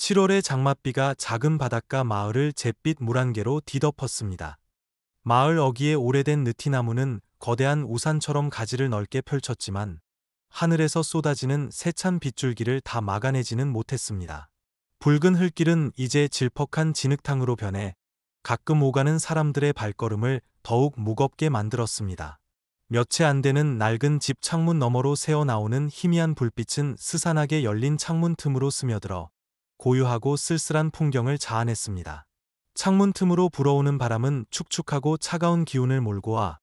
7월의 장맛비가 작은 바닷가 마을을 잿빛 물안개로 뒤덮었습니다. 마을 어귀의 오래된 느티나무는 거대한 우산처럼 가지를 넓게 펼쳤지만 하늘에서 쏟아지는 세찬 빗줄기를 다 막아내지는 못했습니다. 붉은 흙길은 이제 질퍽한 진흙탕으로 변해 가끔 오가는 사람들의 발걸음을 더욱 무겁게 만들었습니다. 몇 채 안 되는 낡은 집 창문 너머로 새어나오는 희미한 불빛은 스산하게 열린 창문 틈으로 스며들어 고요하고 쓸쓸한 풍경을 자아냈습니다. 창문 틈으로 불어오는 바람은 축축하고 차가운 기운을 몰고 와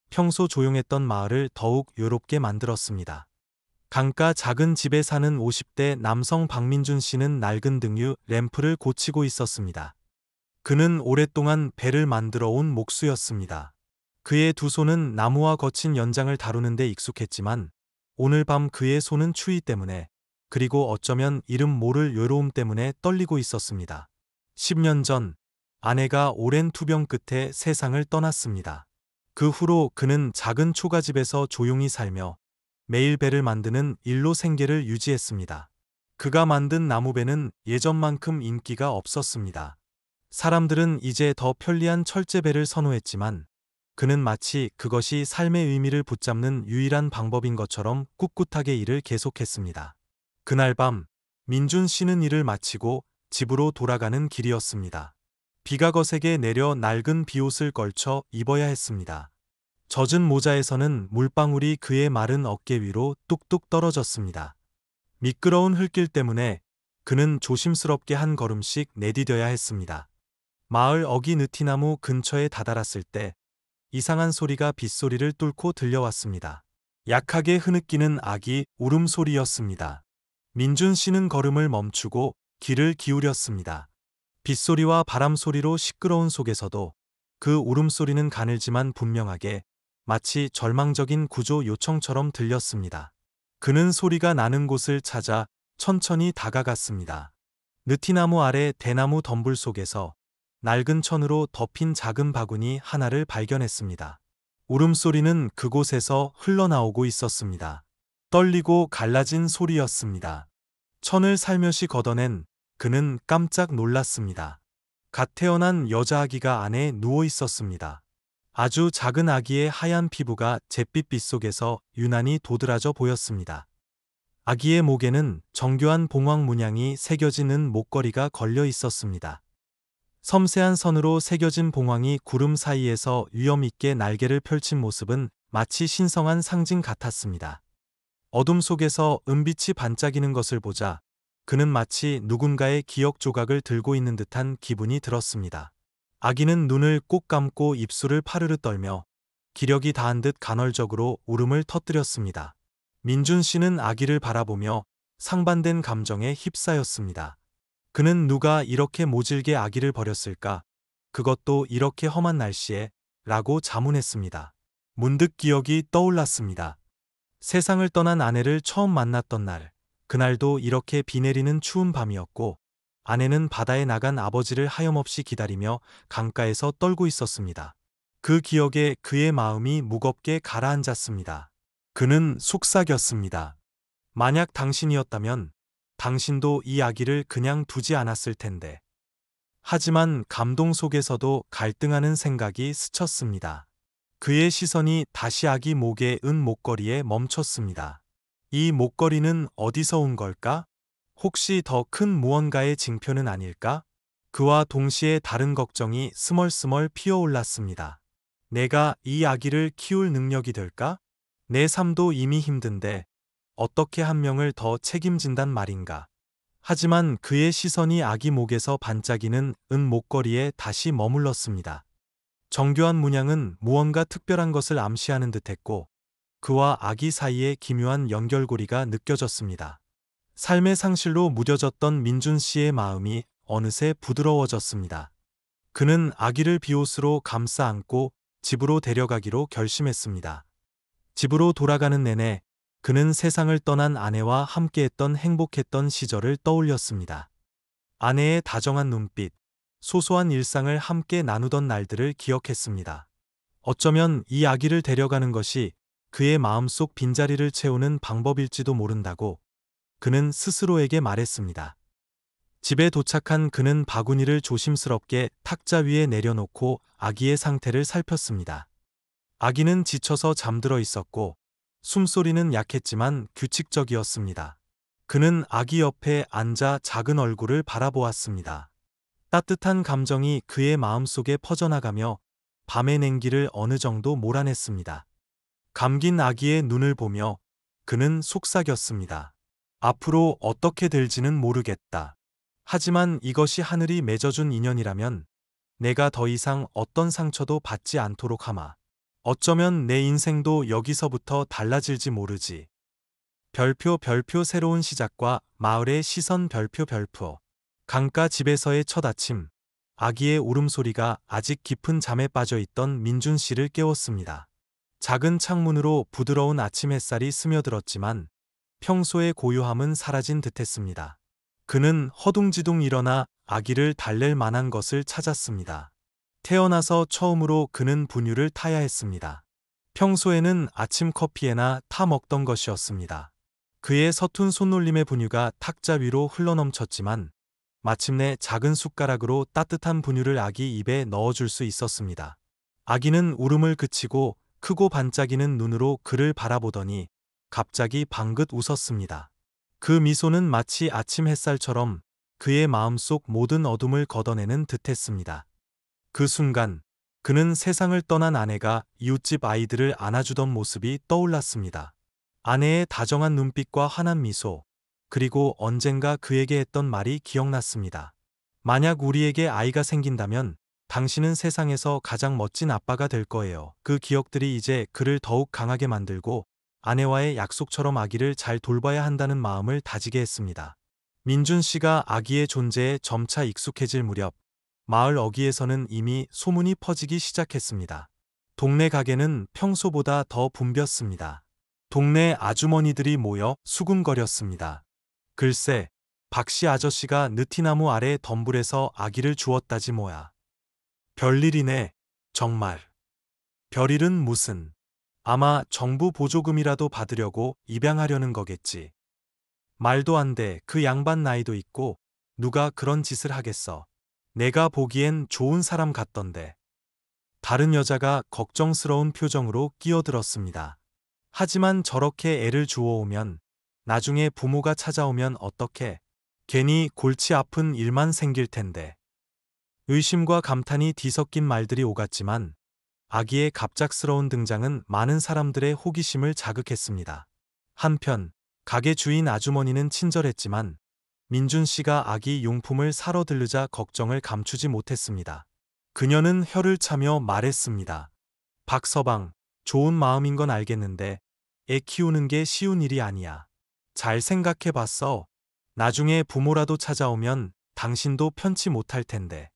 평소 조용했던 마을을 더욱 외롭게 만들었습니다. 강가 작은 집에 사는 50대 남성 박민준 씨는 낡은 등유 램프를 고치고 있었습니다. 그는 오랫동안 배를 만들어 온 목수였습니다. 그의 두 손은 나무와 거친 연장을 다루는 데 익숙했지만 오늘 밤 그의 손은 추위 때문에, 그리고 어쩌면 이름 모를 외로움 때문에 떨리고 있었습니다. 10년 전 아내가 오랜 투병 끝에 세상을 떠났습니다. 그 후로 그는 작은 초가집에서 조용히 살며 매일 배를 만드는 일로 생계를 유지했습니다. 그가 만든 나무배는 예전만큼 인기가 없었습니다. 사람들은 이제 더 편리한 철제배를 선호했지만 그는 마치 그것이 삶의 의미를 붙잡는 유일한 방법인 것처럼 꿋꿋하게 일을 계속했습니다. 그날 밤 민준 씨는 일을 마치고 집으로 돌아가는 길이었습니다. 비가 거세게 내려 낡은 비옷을 걸쳐 입어야 했습니다. 젖은 모자에서는 물방울이 그의 마른 어깨 위로 뚝뚝 떨어졌습니다. 미끄러운 흙길 때문에 그는 조심스럽게 한 걸음씩 내디뎌야 했습니다. 마을 어귀 느티나무 근처에 다다랐을 때 이상한 소리가 빗소리를 뚫고 들려왔습니다. 약하게 흐느끼는 아기 울음소리였습니다. 민준 씨는 걸음을 멈추고 귀를 기울였습니다. 빗소리와 바람소리로 시끄러운 속에서도 그 울음소리는 가늘지만 분명하게 마치 절망적인 구조 요청처럼 들렸습니다. 그는 소리가 나는 곳을 찾아 천천히 다가갔습니다. 느티나무 아래 대나무 덤불 속에서 낡은 천으로 덮인 작은 바구니 하나를 발견했습니다. 울음소리는 그곳에서 흘러나오고 있었습니다. 떨리고 갈라진 소리였습니다. 천을 살며시 걷어낸 그는 깜짝 놀랐습니다. 갓 태어난 여자 아기가 안에 누워 있었습니다. 아주 작은 아기의 하얀 피부가 잿빛 빛 속에서 유난히 도드라져 보였습니다. 아기의 목에는 정교한 봉황 문양이 새겨지는 목걸이가 걸려 있었습니다. 섬세한 선으로 새겨진 봉황이 구름 사이에서 위엄 있게 날개를 펼친 모습은 마치 신성한 상징 같았습니다. 어둠 속에서 은빛이 반짝이는 것을 보자 그는 마치 누군가의 기억 조각을 들고 있는 듯한 기분이 들었습니다. 아기는 눈을 꼭 감고 입술을 파르르 떨며 기력이 다한 듯 간헐적으로 울음을 터뜨렸습니다. 민준 씨는 아기를 바라보며 상반된 감정에 휩싸였습니다. 그는 누가 이렇게 모질게 아기를 버렸을까? 그것도 이렇게 험한 날씨에? 라고 자문했습니다. 문득 기억이 떠올랐습니다. 세상을 떠난 아내를 처음 만났던 날, 그날도 이렇게 비 내리는 추운 밤이었고 아내는 바다에 나간 아버지를 하염없이 기다리며 강가에서 떨고 있었습니다. 그 기억에 그의 마음이 무겁게 가라앉았습니다. 그는 속삭였습니다. 만약 당신이었다면 당신도 이 아기를 그냥 두지 않았을 텐데. 하지만 감동 속에서도 갈등하는 생각이 스쳤습니다. 그의 시선이 다시 아기 목의 은 목걸이에 멈췄습니다. 이 목걸이는 어디서 온 걸까? 혹시 더 큰 무언가의 징표는 아닐까? 그와 동시에 다른 걱정이 스멀스멀 피어올랐습니다. 내가 이 아기를 키울 능력이 될까? 내 삶도 이미 힘든데 어떻게 한 명을 더 책임진단 말인가? 하지만 그의 시선이 아기 목에서 반짝이는 은 목걸이에 다시 머물렀습니다. 정교한 문양은 무언가 특별한 것을 암시하는 듯했고 그와 아기 사이의 기묘한 연결고리가 느껴졌습니다. 삶의 상실로 무뎌졌던 민준 씨의 마음이 어느새 부드러워졌습니다. 그는 아기를 비옷으로 감싸 안고 집으로 데려가기로 결심했습니다. 집으로 돌아가는 내내 그는 세상을 떠난 아내와 함께했던 행복했던 시절을 떠올렸습니다. 아내의 다정한 눈빛, 소소한 일상을 함께 나누던 날들을 기억했습니다. 어쩌면 이 아기를 데려가는 것이 그의 마음속 빈자리를 채우는 방법일지도 모른다고 그는 스스로에게 말했습니다. 집에 도착한 그는 바구니를 조심스럽게 탁자 위에 내려놓고 아기의 상태를 살폈습니다. 아기는 지쳐서 잠들어 있었고 숨소리는 약했지만 규칙적이었습니다. 그는 아기 옆에 앉아 작은 얼굴을 바라보았습니다. 따뜻한 감정이 그의 마음속에 퍼져나가며 밤의 냉기를 어느 정도 몰아냈습니다. 감긴 아기의 눈을 보며 그는 속삭였습니다. 앞으로 어떻게 될지는 모르겠다. 하지만 이것이 하늘이 맺어준 인연이라면 내가 더 이상 어떤 상처도 받지 않도록 하마. 어쩌면 내 인생도 여기서부터 달라질지 모르지. 별표 별표 새로운 시작과 마을의 시선 별표 별표. 강가 집에서의 첫 아침. 아기의 울음소리가 아직 깊은 잠에 빠져 있던 민준 씨를 깨웠습니다. 작은 창문으로 부드러운 아침 햇살이 스며들었지만 평소의 고요함은 사라진 듯했습니다. 그는 허둥지둥 일어나 아기를 달랠 만한 것을 찾았습니다. 태어나서 처음으로 그는 분유를 타야 했습니다. 평소에는 아침 커피에나 타 먹던 것이었습니다. 그의 서툰 손놀림의 분유가 탁자 위로 흘러넘쳤지만 마침내 작은 숟가락으로 따뜻한 분유를 아기 입에 넣어줄 수 있었습니다. 아기는 울음을 그치고 크고 반짝이는 눈으로 그를 바라보더니 갑자기 방긋 웃었습니다. 그 미소는 마치 아침 햇살처럼 그의 마음속 모든 어둠을 걷어내는 듯했습니다. 그 순간 그는 세상을 떠난 아내가 이웃집 아이들을 안아주던 모습이 떠올랐습니다. 아내의 다정한 눈빛과 환한 미소, 그리고 언젠가 그에게 했던 말이 기억났습니다. 만약 우리에게 아이가 생긴다면 당신은 세상에서 가장 멋진 아빠가 될 거예요. 그 기억들이 이제 그를 더욱 강하게 만들고 아내와의 약속처럼 아기를 잘 돌봐야 한다는 마음을 다지게 했습니다. 민준 씨가 아기의 존재에 점차 익숙해질 무렵 마을 어귀에서는 이미 소문이 퍼지기 시작했습니다. 동네 가게는 평소보다 더 붐볐습니다. 동네 아주머니들이 모여 수군거렸습니다. 글쎄, 박씨 아저씨가 느티나무 아래 덤불에서 아기를 주었다지 뭐야. 별일이네, 정말. 별일은 무슨. 아마 정부 보조금이라도 받으려고 입양하려는 거겠지. 말도 안 돼, 그 양반 나이도 있고 누가 그런 짓을 하겠어. 내가 보기엔 좋은 사람 같던데. 다른 여자가 걱정스러운 표정으로 끼어들었습니다. 하지만 저렇게 애를 주워오면 나중에 부모가 찾아오면 어떡해. 괜히 골치 아픈 일만 생길 텐데. 의심과 감탄이 뒤섞인 말들이 오갔지만 아기의 갑작스러운 등장은 많은 사람들의 호기심을 자극했습니다. 한편 가게 주인 아주머니는 친절했지만 민준 씨가 아기 용품을 사러 들르자 걱정을 감추지 못했습니다. 그녀는 혀를 차며 말했습니다. 박서방, 좋은 마음인 건 알겠는데 애 키우는 게 쉬운 일이 아니야. 잘 생각해 봤어. 나중에 부모라도 찾아오면 당신도 편치 못할 텐데.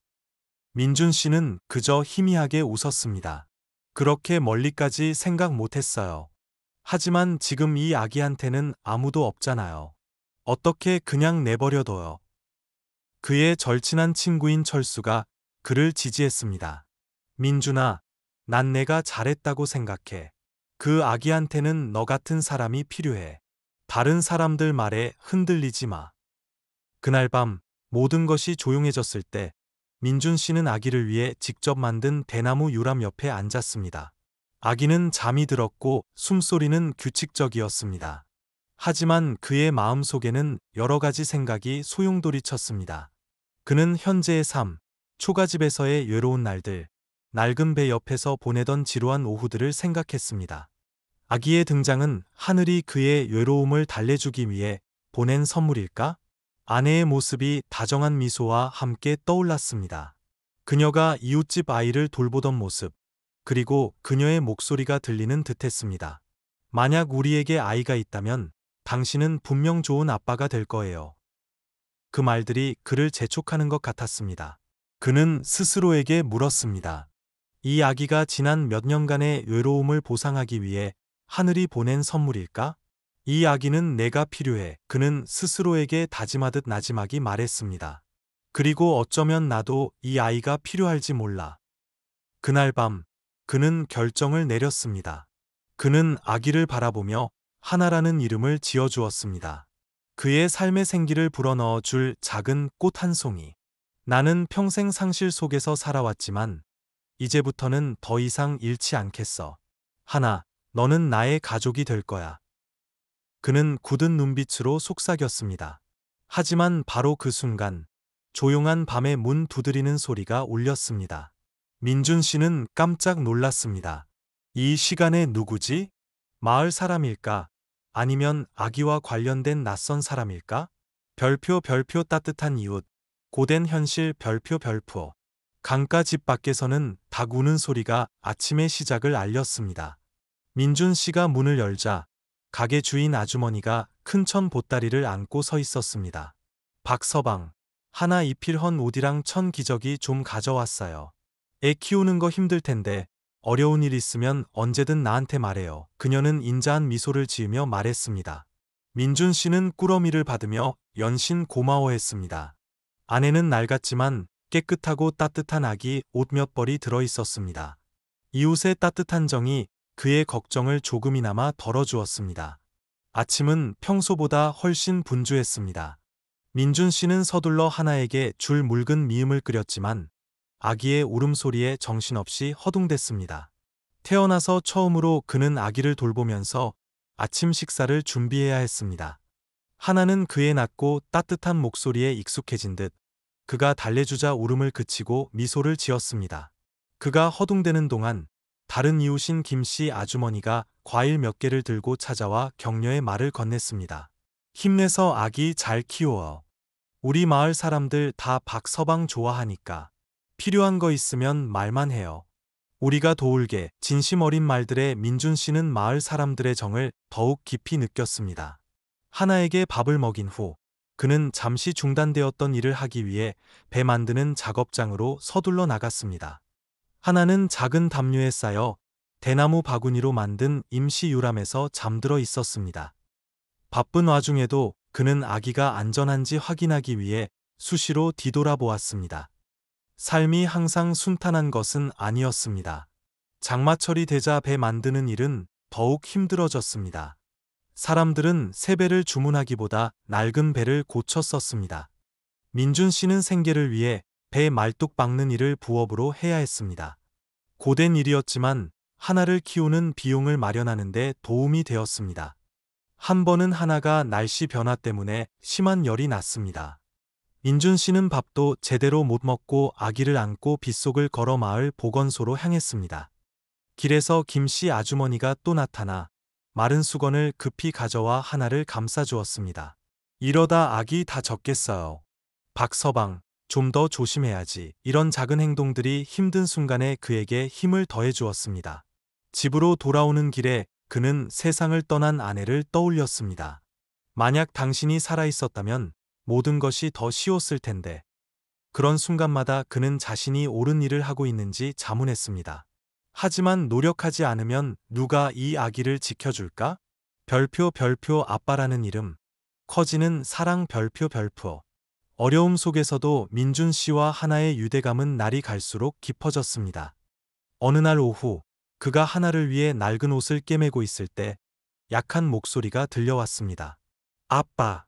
민준 씨는 그저 희미하게 웃었습니다. 그렇게 멀리까지 생각 못했어요. 하지만 지금 이 아기한테는 아무도 없잖아요. 어떻게 그냥 내버려둬요. 그의 절친한 친구인 철수가 그를 지지했습니다. 민준아, 난 내가 잘했다고 생각해. 그 아기한테는 너 같은 사람이 필요해. 다른 사람들 말에 흔들리지 마. 그날 밤 모든 것이 조용해졌을 때 민준 씨는 아기를 위해 직접 만든 대나무 유람 옆에 앉았습니다. 아기는 잠이 들었고 숨소리는 규칙적이었습니다. 하지만 그의 마음속에는 여러 가지 생각이 소용돌이쳤습니다. 그는 현재의 삶, 초가집에서의 외로운 날들, 낡은 배 옆에서 보내던 지루한 오후들을 생각했습니다. 아기의 등장은 하늘이 그의 외로움을 달래주기 위해 보낸 선물일까? 아내의 모습이 다정한 미소와 함께 떠올랐습니다. 그녀가 이웃집 아이를 돌보던 모습, 그리고 그녀의 목소리가 들리는 듯했습니다. 만약 우리에게 아이가 있다면 당신은 분명 좋은 아빠가 될 거예요. 그 말들이 그를 재촉하는 것 같았습니다. 그는 스스로에게 물었습니다. 이 아기가 지난 몇 년간의 외로움을 보상하기 위해 하늘이 보낸 선물일까? 이 아기는 내가 필요해. 그는 스스로에게 다짐하듯 나지막이 말했습니다. 그리고 어쩌면 나도 이 아이가 필요할지 몰라. 그날 밤 그는 결정을 내렸습니다. 그는 아기를 바라보며 하나라는 이름을 지어주었습니다. 그의 삶의 생기를 불어넣어 줄 작은 꽃 한 송이. 나는 평생 상실 속에서 살아왔지만 이제부터는 더 이상 잃지 않겠어. 하나, 너는 나의 가족이 될 거야. 그는 굳은 눈빛으로 속삭였습니다. 하지만 바로 그 순간 조용한 밤의 문 두드리는 소리가 울렸습니다. 민준 씨는 깜짝 놀랐습니다. 이 시간에 누구지? 마을 사람일까? 아니면 아기와 관련된 낯선 사람일까? 별표 별표 따뜻한 이웃, 고된 현실 별표 별표. 강가 집 밖에서는 닭 우는 소리가 아침의 시작을 알렸습니다. 민준 씨가 문을 열자 가게 주인 아주머니가 큰 천 보따리를 안고 서 있었습니다. 박서방, 하나 이필헌 옷이랑 천 기저귀 좀 가져왔어요. 애 키우는 거 힘들 텐데 어려운 일 있으면 언제든 나한테 말해요. 그녀는 인자한 미소를 지으며 말했습니다. 민준 씨는 꾸러미를 받으며 연신 고마워했습니다. 안에는 낡았지만 깨끗하고 따뜻한 아기 옷 몇 벌이 들어 있었습니다. 이웃의 따뜻한 정이 그의 걱정을 조금이나마 덜어주었습니다. 아침은 평소보다 훨씬 분주했습니다. 민준 씨는 서둘러 하나에게 줄 묽은 미음을 끓였지만 아기의 울음소리에 정신없이 허둥댔습니다. 태어나서 처음으로 그는 아기를 돌보면서 아침 식사를 준비해야 했습니다. 하나는 그의 낮고 따뜻한 목소리에 익숙해진 듯 그가 달래주자 울음을 그치고 미소를 지었습니다. 그가 허둥대는 동안 다른 이웃인 김씨 아주머니가 과일 몇 개를 들고 찾아와 격려의 말을 건넸습니다. 힘내서 아기 잘 키워. 우리 마을 사람들 다 박서방 좋아하니까. 필요한 거 있으면 말만 해요. 우리가 도울게. 진심 어린 말들에 민준 씨는 마을 사람들의 정을 더욱 깊이 느꼈습니다. 하나에게 밥을 먹인 후 그는 잠시 중단되었던 일을 하기 위해 배 만드는 작업장으로 서둘러 나갔습니다. 하나는 작은 담요에 쌓여 대나무 바구니로 만든 임시 유람에서 잠들어 있었습니다. 바쁜 와중에도 그는 아기가 안전한지 확인하기 위해 수시로 뒤돌아보았습니다. 삶이 항상 순탄한 것은 아니었습니다. 장마철이 되자 배 만드는 일은 더욱 힘들어졌습니다. 사람들은 새 배를 주문하기보다 낡은 배를 고쳐 썼습니다. 민준 씨는 생계를 위해 배 말뚝 박는 일을 부업으로 해야 했습니다. 고된 일이었지만 하나를 키우는 비용을 마련하는 데 도움이 되었습니다. 한 번은 하나가 날씨 변화 때문에 심한 열이 났습니다. 민준 씨는 밥도 제대로 못 먹고 아기를 안고 빗속을 걸어 마을 보건소로 향했습니다. 길에서 김씨 아주머니가 또 나타나 마른 수건을 급히 가져와 하나를 감싸주었습니다. 이러다 아기 다 젖겠어요. 박서방, 좀 더 조심해야지. 이런 작은 행동들이 힘든 순간에 그에게 힘을 더해 주었습니다. 집으로 돌아오는 길에 그는 세상을 떠난 아내를 떠올렸습니다. 만약 당신이 살아있었다면 모든 것이 더 쉬웠을 텐데. 그런 순간마다 그는 자신이 옳은 일을 하고 있는지 자문했습니다. 하지만 노력하지 않으면 누가 이 아기를 지켜줄까? 별표 별표 아빠라는 이름. 커지는 사랑 별표 별표. 어려움 속에서도 민준 씨와 하나의 유대감은 날이 갈수록 깊어졌습니다. 어느 날 오후 그가 하나를 위해 낡은 옷을 꿰매고 있을 때 약한 목소리가 들려왔습니다. 아빠.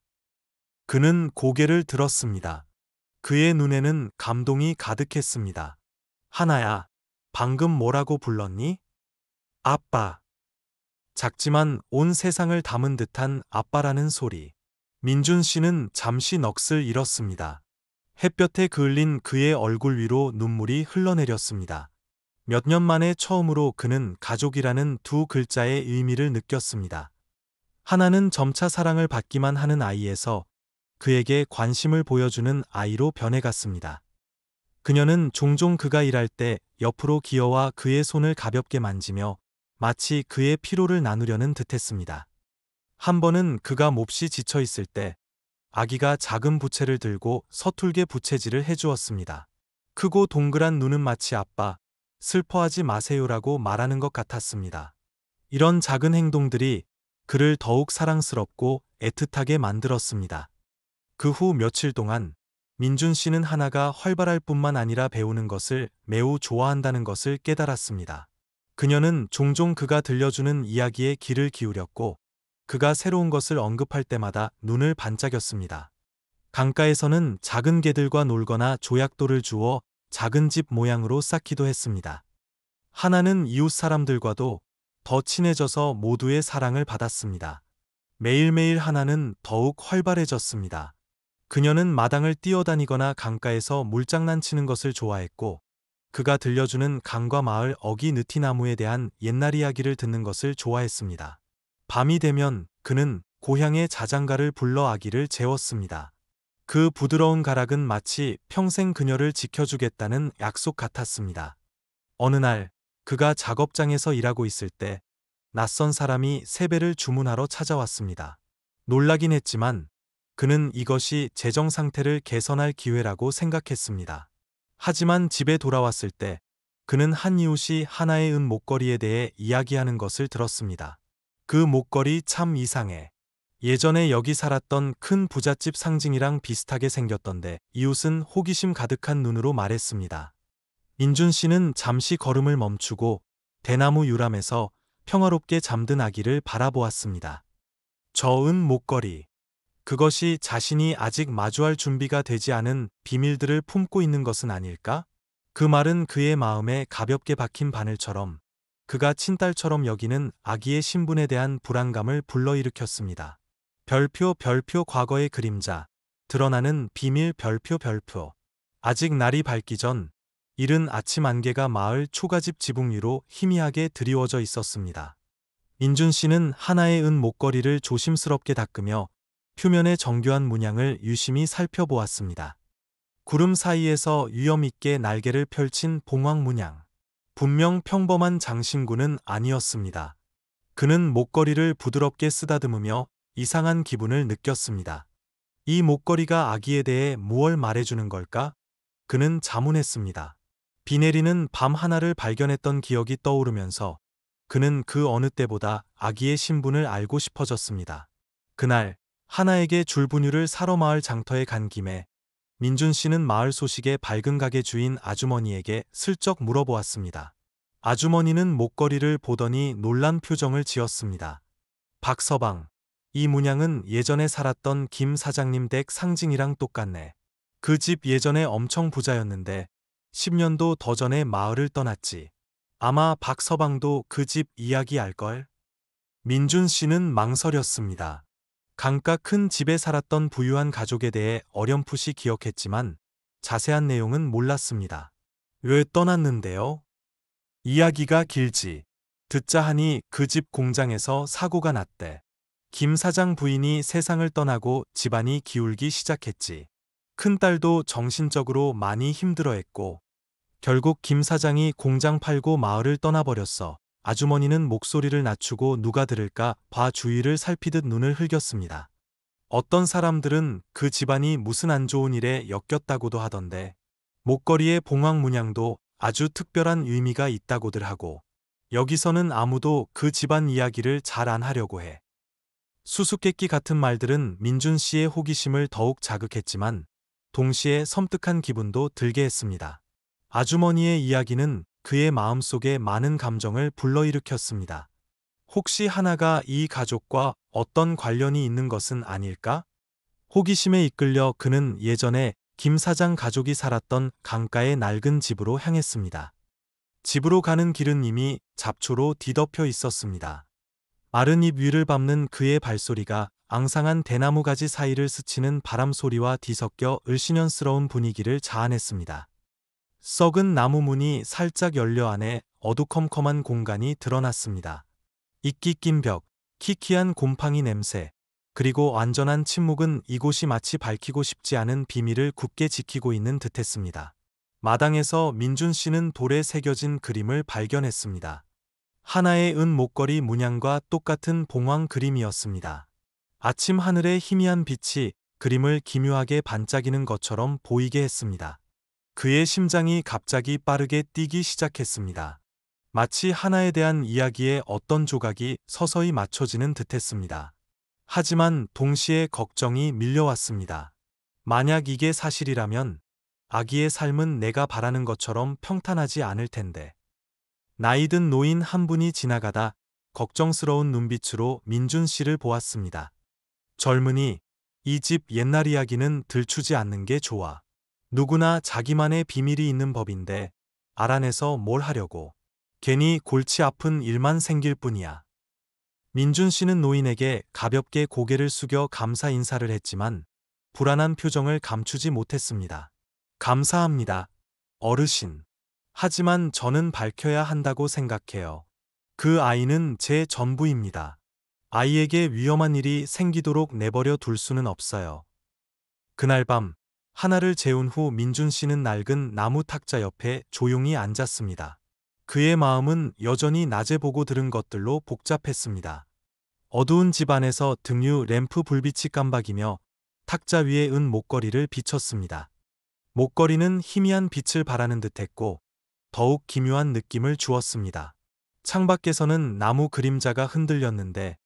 그는 고개를 들었습니다. 그의 눈에는 감동이 가득했습니다. 하나야, 방금 뭐라고 불렀니? 아빠. 작지만 온 세상을 담은 듯한 아빠라는 소리. 민준 씨는 잠시 넋을 잃었습니다. 햇볕에 그을린 그의 얼굴 위로 눈물이 흘러내렸습니다. 몇 년 만에 처음으로 그는 가족이라는 두 글자의 의미를 느꼈습니다. 하나는 점차 사랑을 받기만 하는 아이에서 그에게 관심을 보여주는 아이로 변해갔습니다. 그녀는 종종 그가 일할 때 옆으로 기어와 그의 손을 가볍게 만지며 마치 그의 피로를 나누려는 듯했습니다. 한 번은 그가 몹시 지쳐 있을 때 아기가 작은 부채를 들고 서툴게 부채질을 해주었습니다. 크고 동그란 눈은 마치 아빠, 슬퍼하지 마세요라고 말하는 것 같았습니다. 이런 작은 행동들이 그를 더욱 사랑스럽고 애틋하게 만들었습니다. 그 후 며칠 동안 민준 씨는 하나가 활발할 뿐만 아니라 배우는 것을 매우 좋아한다는 것을 깨달았습니다. 그녀는 종종 그가 들려주는 이야기에 귀를 기울였고 그가 새로운 것을 언급할 때마다 눈을 반짝였습니다. 강가에서는 작은 개들과 놀거나 조약돌을 주워 작은 집 모양으로 쌓기도 했습니다. 하나는 이웃 사람들과도 더 친해져서 모두의 사랑을 받았습니다. 매일매일 하나는 더욱 활발해졌습니다. 그녀는 마당을 뛰어다니거나 강가에서 물장난치는 것을 좋아했고, 그가 들려주는 강과 마을 어기 느티나무에 대한 옛날 이야기를 듣는 것을 좋아했습니다. 밤이 되면 그는 고향의 자장가를 불러 아기를 재웠습니다. 그 부드러운 가락은 마치 평생 그녀를 지켜주겠다는 약속 같았습니다. 어느 날 그가 작업장에서 일하고 있을 때 낯선 사람이 세배를 주문하러 찾아왔습니다. 놀라긴 했지만 그는 이것이 재정 상태를 개선할 기회라고 생각했습니다. 하지만 집에 돌아왔을 때 그는 한 이웃이 하나의 은 목걸이에 대해 이야기하는 것을 들었습니다. 그 목걸이 참 이상해. 예전에 여기 살았던 큰 부잣집 상징이랑 비슷하게 생겼던데. 이웃은 호기심 가득한 눈으로 말했습니다. 민준 씨는 잠시 걸음을 멈추고 대나무 유람에서 평화롭게 잠든 아기를 바라보았습니다. 저 은 목걸이. 그것이 자신이 아직 마주할 준비가 되지 않은 비밀들을 품고 있는 것은 아닐까? 그 말은 그의 마음에 가볍게 박힌 바늘처럼 그가 친딸처럼 여기는 아기의 신분에 대한 불안감을 불러일으켰습니다. 별표 별표 과거의 그림자, 드러나는 비밀 별표 별표. 아직 날이 밝기 전 이른 아침 안개가 마을 초가집 지붕 위로 희미하게 드리워져 있었습니다. 민준 씨는 하나의 은 목걸이를 조심스럽게 닦으며 표면의 정교한 문양을 유심히 살펴보았습니다. 구름 사이에서 위험 있게 날개를 펼친 봉황 문양. 분명 평범한 장신구는 아니었습니다. 그는 목걸이를 부드럽게 쓰다듬으며 이상한 기분을 느꼈습니다. 이 목걸이가 아기에 대해 무엇을 말해주는 걸까? 그는 자문했습니다. 비 내리는 밤 하나를 발견했던 기억이 떠오르면서 그는 그 어느 때보다 아기의 신분을 알고 싶어졌습니다. 그날 하나에게 줄분유를 사러 마을 장터에 간 김에 민준 씨는 마을 소식의 밝은 가게 주인 아주머니에게 슬쩍 물어보았습니다. 아주머니는 목걸이를 보더니 놀란 표정을 지었습니다. 박서방, 이 문양은 예전에 살았던 김 사장님 댁 상징이랑 똑같네. 그 집 예전에 엄청 부자였는데 10년도 더 전에 마을을 떠났지. 아마 박서방도 그 집 이야기 알걸? 민준 씨는 망설였습니다. 강가 큰 집에 살았던 부유한 가족에 대해 어렴풋이 기억했지만 자세한 내용은 몰랐습니다. 왜 떠났는데요? 이야기가 길지. 듣자 하니 그 집 공장에서 사고가 났대. 김 사장 부인이 세상을 떠나고 집안이 기울기 시작했지. 큰딸도 정신적으로 많이 힘들어했고 결국 김 사장이 공장 팔고 마을을 떠나버렸어. 아주머니는 목소리를 낮추고 누가 들을까 봐 주위를 살피듯 눈을 흘겼습니다. 어떤 사람들은 그 집안이 무슨 안 좋은 일에 엮였다고도 하던데 목걸이의 봉황 문양도 아주 특별한 의미가 있다고들 하고 여기서는 아무도 그 집안 이야기를 잘 안 하려고 해. 수수께끼 같은 말들은 민준 씨의 호기심을 더욱 자극했지만 동시에 섬뜩한 기분도 들게 했습니다. 아주머니의 이야기는 그의 마음속에 많은 감정을 불러일으켰습니다. 혹시 하나가 이 가족과 어떤 관련이 있는 것은 아닐까? 호기심에 이끌려 그는 예전에 김 사장 가족이 살았던 강가의 낡은 집으로 향했습니다. 집으로 가는 길은 이미 잡초로 뒤덮여 있었습니다. 마른 잎 위를 밟는 그의 발소리가 앙상한 대나무 가지 사이를 스치는 바람 소리와 뒤섞여 을씨년스러운 분위기를 자아냈습니다. 썩은 나무 문이 살짝 열려 안에 어두컴컴한 공간이 드러났습니다. 이끼 낀 벽, 키키한 곰팡이 냄새, 그리고 완전한 침묵은 이곳이 마치 밝히고 싶지 않은 비밀을 굳게 지키고 있는 듯했습니다. 마당에서 민준 씨는 돌에 새겨진 그림을 발견했습니다. 하나의 은 목걸이 문양과 똑같은 봉황 그림이었습니다. 아침 하늘의 희미한 빛이 그림을 기묘하게 반짝이는 것처럼 보이게 했습니다. 그의 심장이 갑자기 빠르게 뛰기 시작했습니다. 마치 하나에 대한 이야기의 어떤 조각이 서서히 맞춰지는 듯했습니다. 하지만 동시에 걱정이 밀려왔습니다. 만약 이게 사실이라면 아기의 삶은 내가 바라는 것처럼 평탄하지 않을 텐데. 나이든 노인 한 분이 지나가다 걱정스러운 눈빛으로 민준 씨를 보았습니다. 젊은이, 이 집 옛날 이야기는 들추지 않는 게 좋아. 누구나 자기만의 비밀이 있는 법인데 알아내서 뭘 하려고. 괜히 골치 아픈 일만 생길 뿐이야. 민준 씨는 노인에게 가볍게 고개를 숙여 감사 인사를 했지만 불안한 표정을 감추지 못했습니다. 감사합니다, 어르신. 하지만 저는 밝혀야 한다고 생각해요. 그 아이는 제 전부입니다. 아이에게 위험한 일이 생기도록 내버려 둘 수는 없어요. 그날 밤, 하나를 재운 후 민준 씨는 낡은 나무 탁자 옆에 조용히 앉았습니다. 그의 마음은 여전히 낮에 보고 들은 것들로 복잡했습니다. 어두운 집 안에서 등유 램프 불빛이 깜박이며 탁자 위에 은 목걸이를 비췄습니다. 목걸이는 희미한 빛을 발하는 듯했고 더욱 기묘한 느낌을 주었습니다. 창밖에서는 나무 그림자가 흔들렸는데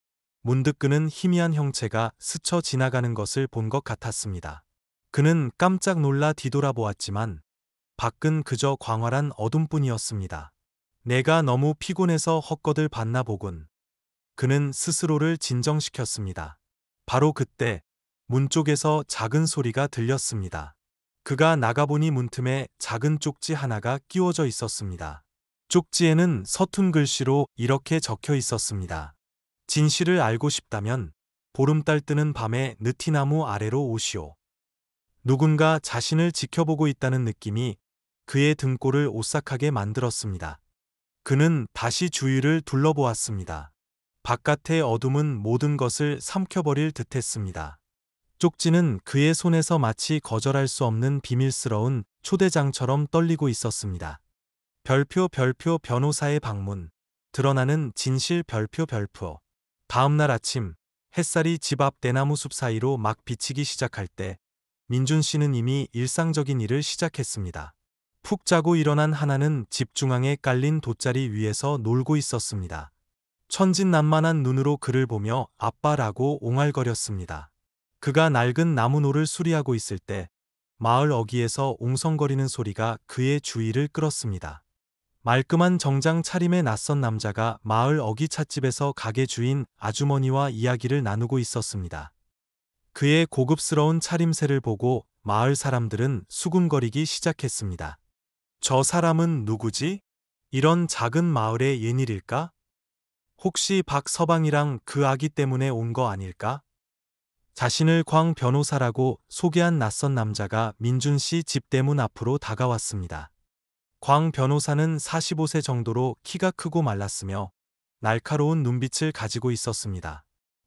문득 그는 희미한 형체가 스쳐 지나가는 것을 본 것 같았습니다. 그는 깜짝 놀라 뒤돌아보았지만 밖은 그저 광활한 어둠뿐이었습니다. 내가 너무 피곤해서 헛것을 봤나 보군. 그는 스스로를 진정시켰습니다. 바로 그때 문 쪽에서 작은 소리가 들렸습니다. 그가 나가보니 문틈에 작은 쪽지 하나가 끼워져 있었습니다. 쪽지에는 서툰 글씨로 이렇게 적혀 있었습니다. 진실을 알고 싶다면 보름달 뜨는 밤에 느티나무 아래로 오시오. 누군가 자신을 지켜보고 있다는 느낌이 그의 등골을 오싹하게 만들었습니다. 그는 다시 주위를 둘러보았습니다. 바깥의 어둠은 모든 것을 삼켜버릴 듯했습니다. 쪽지는 그의 손에서 마치 거절할 수 없는 비밀스러운 초대장처럼 떨리고 있었습니다. 별표 별표 변호사의 방문. 드러나는 진실 별표 별표. 다음 날 아침, 햇살이 집 앞 대나무 숲 사이로 막 비치기 시작할 때 민준 씨는 이미 일상적인 일을 시작했습니다. 푹 자고 일어난 하나는 집 중앙에 깔린 돗자리 위에서 놀고 있었습니다. 천진난만한 눈으로 그를 보며 아빠라고 옹알거렸습니다. 그가 낡은 나무노를 수리하고 있을 때 마을 어귀에서 옹성거리는 소리가 그의 주의를 끌었습니다. 말끔한 정장 차림의 낯선 남자가 마을 어귀 찻집에서 가게 주인 아주머니와 이야기를 나누고 있었습니다. 그의 고급스러운 차림새를 보고 마을 사람들은 수군거리기 시작했습니다. 저 사람은 누구지? 이런 작은 마을의 예닐일까? 혹시 박서방이랑 그 아기 때문에 온 거 아닐까? 자신을 광 변호사라고 소개한 낯선 남자가 민준 씨 집 대문 앞으로 다가왔습니다. 광 변호사는 45세 정도로 키가 크고 말랐으며 날카로운 눈빛을 가지고 있었습니다.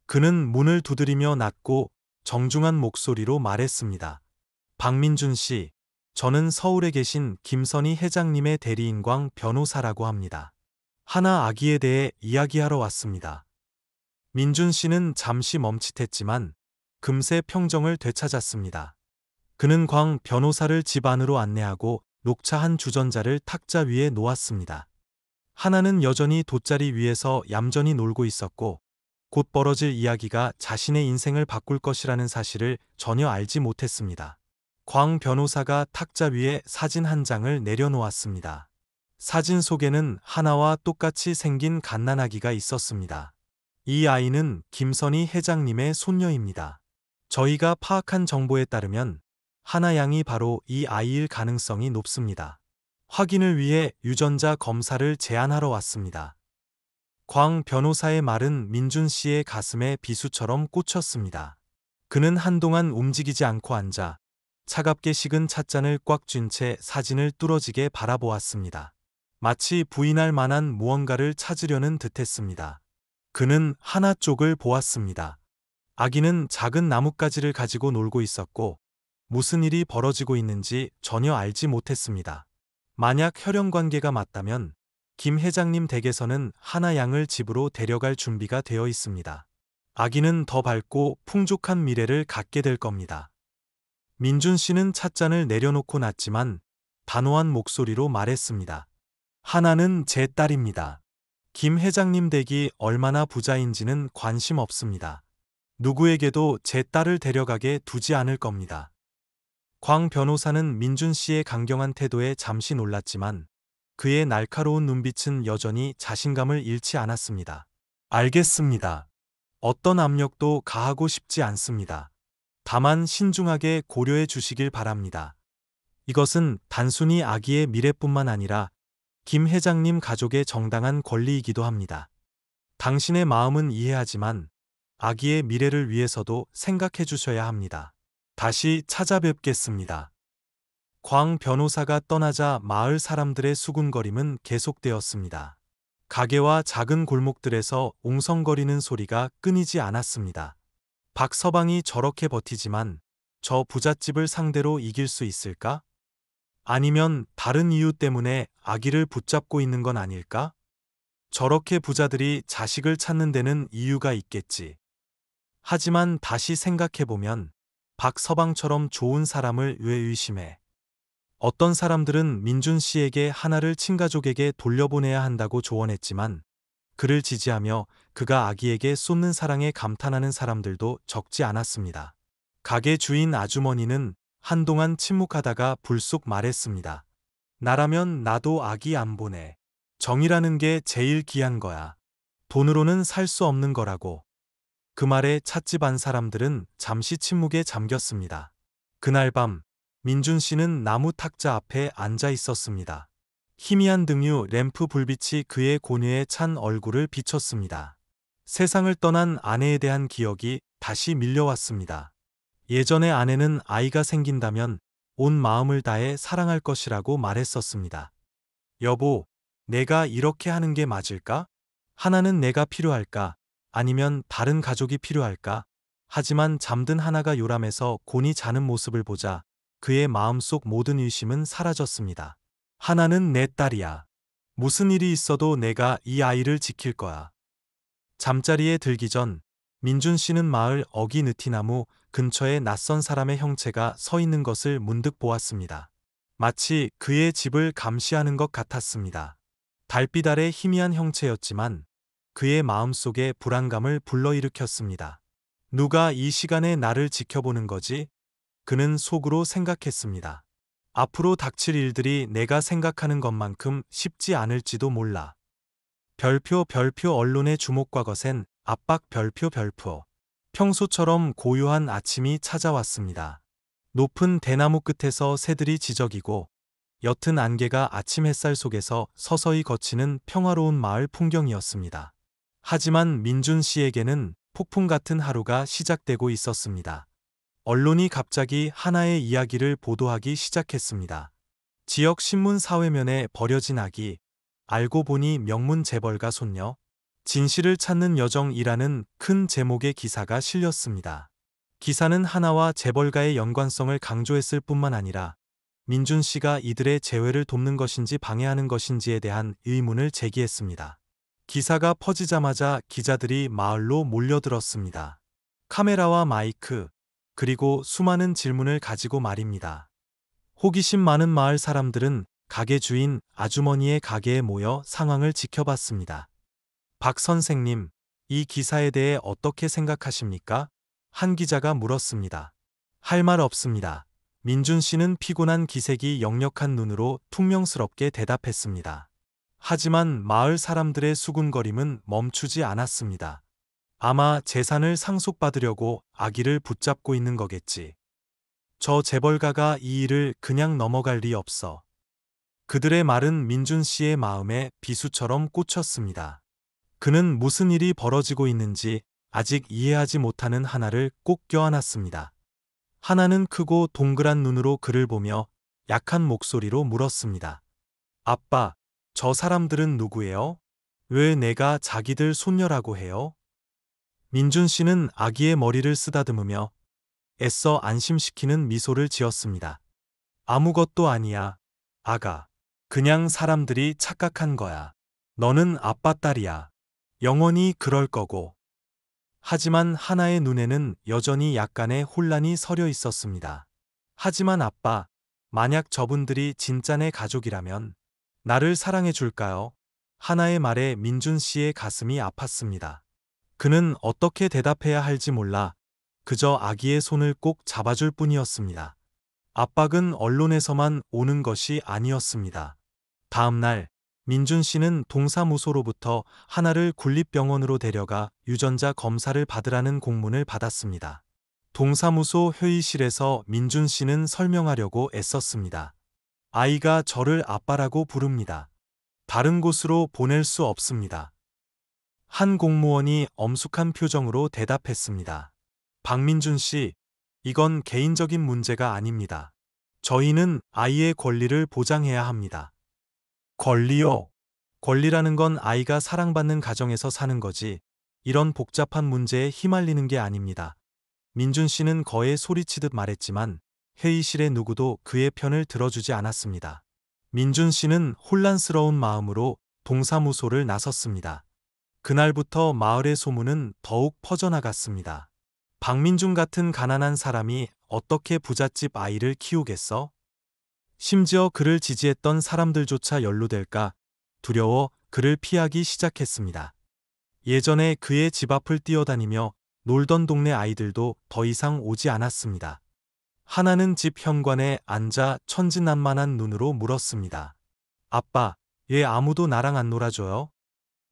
그는 문을 두드리며 낮고 정중한 목소리로 말했습니다. 박민준 씨, 저는 서울에 계신 김선희 회장님의 대리인 광 변호사라고 합니다. 하나 아기에 대해 이야기하러 왔습니다. 민준 씨는 잠시 멈칫했지만 금세 평정을 되찾았습니다. 그는 광 변호사를 집 안으로 안내하고 녹차 한 주전자를 탁자 위에 놓았습니다. 하나는 여전히 돗자리 위에서 얌전히 놀고 있었고 곧 벌어질 이야기가 자신의 인생을 바꿀 것이라는 사실을 전혀 알지 못했습니다. 광 변호사가 탁자 위에 사진 한 장을 내려놓았습니다. 사진 속에는 하나와 똑같이 생긴 갓난아기가 있었습니다. 이 아이는 김선희 회장님의 손녀입니다. 저희가 파악한 정보에 따르면 하나 양이 바로 이 아이일 가능성이 높습니다. 확인을 위해 유전자 검사를 제안하러 왔습니다. 광 변호사의 말은 민준 씨의 가슴에 비수처럼 꽂혔습니다. 그는 한동안 움직이지 않고 앉아 차갑게 식은 찻잔을 꽉 쥔 채 사진을 뚫어지게 바라보았습니다. 마치 부인할 만한 무언가를 찾으려는 듯했습니다. 그는 하나 쪽을 보았습니다. 아기는 작은 나뭇가지를 가지고 놀고 있었고 무슨 일이 벌어지고 있는지 전혀 알지 못했습니다. 만약 혈연관계가 맞다면 김 회장님 댁에서는 하나 양을 집으로 데려갈 준비가 되어 있습니다. 아기는 더 밝고 풍족한 미래를 갖게 될 겁니다. 민준 씨는 찻잔을 내려놓고 났지만 단호한 목소리로 말했습니다. 하나는 제 딸입니다. 김 회장님 댁이 얼마나 부자인지는 관심 없습니다. 누구에게도 제 딸을 데려가게 두지 않을 겁니다. 광 변호사는 민준 씨의 강경한 태도에 잠시 놀랐지만 그의 날카로운 눈빛은 여전히 자신감을 잃지 않았습니다. 알겠습니다. 어떤 압력도 가하고 싶지 않습니다. 다만 신중하게 고려해 주시길 바랍니다. 이것은 단순히 아기의 미래뿐만 아니라 김 회장님 가족의 정당한 권리이기도 합니다. 당신의 마음은 이해하지만 아기의 미래를 위해서도 생각해 주셔야 합니다. 다시 찾아뵙겠습니다. 광 변호사가 떠나자 마을 사람들의 수군거림은 계속되었습니다. 가게와 작은 골목들에서 옹성거리는 소리가 끊이지 않았습니다. 박서방이 저렇게 버티지만 저 부잣집을 상대로 이길 수 있을까? 아니면 다른 이유 때문에 아기를 붙잡고 있는 건 아닐까? 저렇게 부자들이 자식을 찾는 데는 이유가 있겠지. 하지만 다시 생각해보면 박서방처럼 좋은 사람을 왜 의심해? 어떤 사람들은 민준 씨에게 하나를 친가족에게 돌려보내야 한다고 조언했지만 그를 지지하며 그가 아기에게 쏟는 사랑에 감탄하는 사람들도 적지 않았습니다. 가게 주인 아주머니는 한동안 침묵하다가 불쑥 말했습니다. 나라면 나도 아기 안 보내. 정이라는 게 제일 귀한 거야. 돈으로는 살 수 없는 거라고. 그 말에 찻집 안 사람들은 잠시 침묵에 잠겼습니다. 그날 밤 민준 씨는 나무 탁자 앞에 앉아 있었습니다. 희미한 등유 램프 불빛이 그의 고뇌에 찬 얼굴을 비췄습니다. 세상을 떠난 아내에 대한 기억이 다시 밀려왔습니다. 예전에 아내는 아이가 생긴다면 온 마음을 다해 사랑할 것이라고 말했었습니다. 여보, 내가 이렇게 하는 게 맞을까? 하나는 내가 필요할까? 아니면 다른 가족이 필요할까? 하지만 잠든 하나가 요람해서 곤히 자는 모습을 보자 그의 마음속 모든 의심은 사라졌습니다. 하나는 내 딸이야. 무슨 일이 있어도 내가 이 아이를 지킬 거야. 잠자리에 들기 전 민준 씨는 마을 어기 느티나무 근처에 낯선 사람의 형체가 서 있는 것을 문득 보았습니다. 마치 그의 집을 감시하는 것 같았습니다. 달빛 아래 희미한 형체였지만 그의 마음속에 불안감을 불러일으켰습니다. 누가 이 시간에 나를 지켜보는 거지? 그는 속으로 생각했습니다. 앞으로 닥칠 일들이 내가 생각하는 것만큼 쉽지 않을지도 몰라. 별표 언론의 주목과 거센 압박 별표. 평소처럼 고요한 아침이 찾아왔습니다. 높은 대나무 끝에서 새들이 지저귀고 옅은 안개가 아침 햇살 속에서 서서히 걷히는 평화로운 마을 풍경이었습니다. 하지만 민준 씨에게는 폭풍 같은 하루가 시작되고 있었습니다. 언론이 갑자기 하나의 이야기를 보도하기 시작했습니다. 지역 신문 사회면에 버려진 아기, 알고 보니 명문 재벌가 손녀, 진실을 찾는 여정이라는 큰 제목의 기사가 실렸습니다. 기사는 하나와 재벌가의 연관성을 강조했을 뿐만 아니라 민준 씨가 이들의 재회를 돕는 것인지 방해하는 것인지에 대한 의문을 제기했습니다. 기사가 퍼지자마자 기자들이 마을로 몰려들었습니다. 카메라와 마이크, 그리고 수많은 질문을 가지고 말입니다. 호기심 많은 마을 사람들은 가게 주인 아주머니의 가게에 모여 상황을 지켜봤습니다. 박 선생님, 이 기사에 대해 어떻게 생각하십니까? 한 기자가 물었습니다. 할 말 없습니다. 민준 씨는 피곤한 기색이 역력한 눈으로 퉁명스럽게 대답했습니다. 하지만 마을 사람들의 수군거림은 멈추지 않았습니다. 아마 재산을 상속받으려고 아기를 붙잡고 있는 거겠지. 저 재벌가가 이 일을 그냥 넘어갈 리 없어. 그들의 말은 민준 씨의 마음에 비수처럼 꽂혔습니다. 그는 무슨 일이 벌어지고 있는지 아직 이해하지 못하는 하나를 꼭 껴안았습니다. 하나는 크고 동그란 눈으로 그를 보며 약한 목소리로 물었습니다. 아빠, 저 사람들은 누구예요? 왜 내가 자기들 손녀라고 해요? 민준 씨는 아기의 머리를 쓰다듬으며 애써 안심시키는 미소를 지었습니다. 아무것도 아니야, 아가. 그냥 사람들이 착각한 거야. 너는 아빠 딸이야. 영원히 그럴 거고. 하지만 하나의 눈에는 여전히 약간의 혼란이 서려 있었습니다. 하지만 아빠, 만약 저분들이 진짜 내 가족이라면 나를 사랑해 줄까요? 하나의 말에 민준 씨의 가슴이 아팠습니다. 그는 어떻게 대답해야 할지 몰라 그저 아기의 손을 꼭 잡아줄 뿐이었습니다. 압박은 언론에서만 오는 것이 아니었습니다. 다음 날 민준 씨는 동사무소로부터 하나를 국립병원으로 데려가 유전자 검사를 받으라는 공문을 받았습니다. 동사무소 회의실에서 민준 씨는 설명하려고 애썼습니다. 아이가 저를 아빠라고 부릅니다. 다른 곳으로 보낼 수 없습니다. 한 공무원이 엄숙한 표정으로 대답했습니다. 박민준 씨, 이건 개인적인 문제가 아닙니다. 저희는 아이의 권리를 보장해야 합니다. 권리요? 권리라는 건 아이가 사랑받는 가정에서 사는 거지, 이런 복잡한 문제에 휘말리는 게 아닙니다. 민준 씨는 거에 소리치듯 말했지만 회의실의 누구도 그의 편을 들어주지 않았습니다. 민준 씨는 혼란스러운 마음으로 동사무소를 나섰습니다. 그날부터 마을의 소문은 더욱 퍼져나갔습니다. 박민준 같은 가난한 사람이 어떻게 부잣집 아이를 키우겠어? 심지어 그를 지지했던 사람들조차 연루될까 두려워 그를 피하기 시작했습니다. 예전에 그의 집 앞을 뛰어다니며 놀던 동네 아이들도 더 이상 오지 않았습니다. 하나는 집 현관에 앉아 천진난만한 눈으로 물었습니다. 아빠, 왜 아무도 나랑 안 놀아줘요?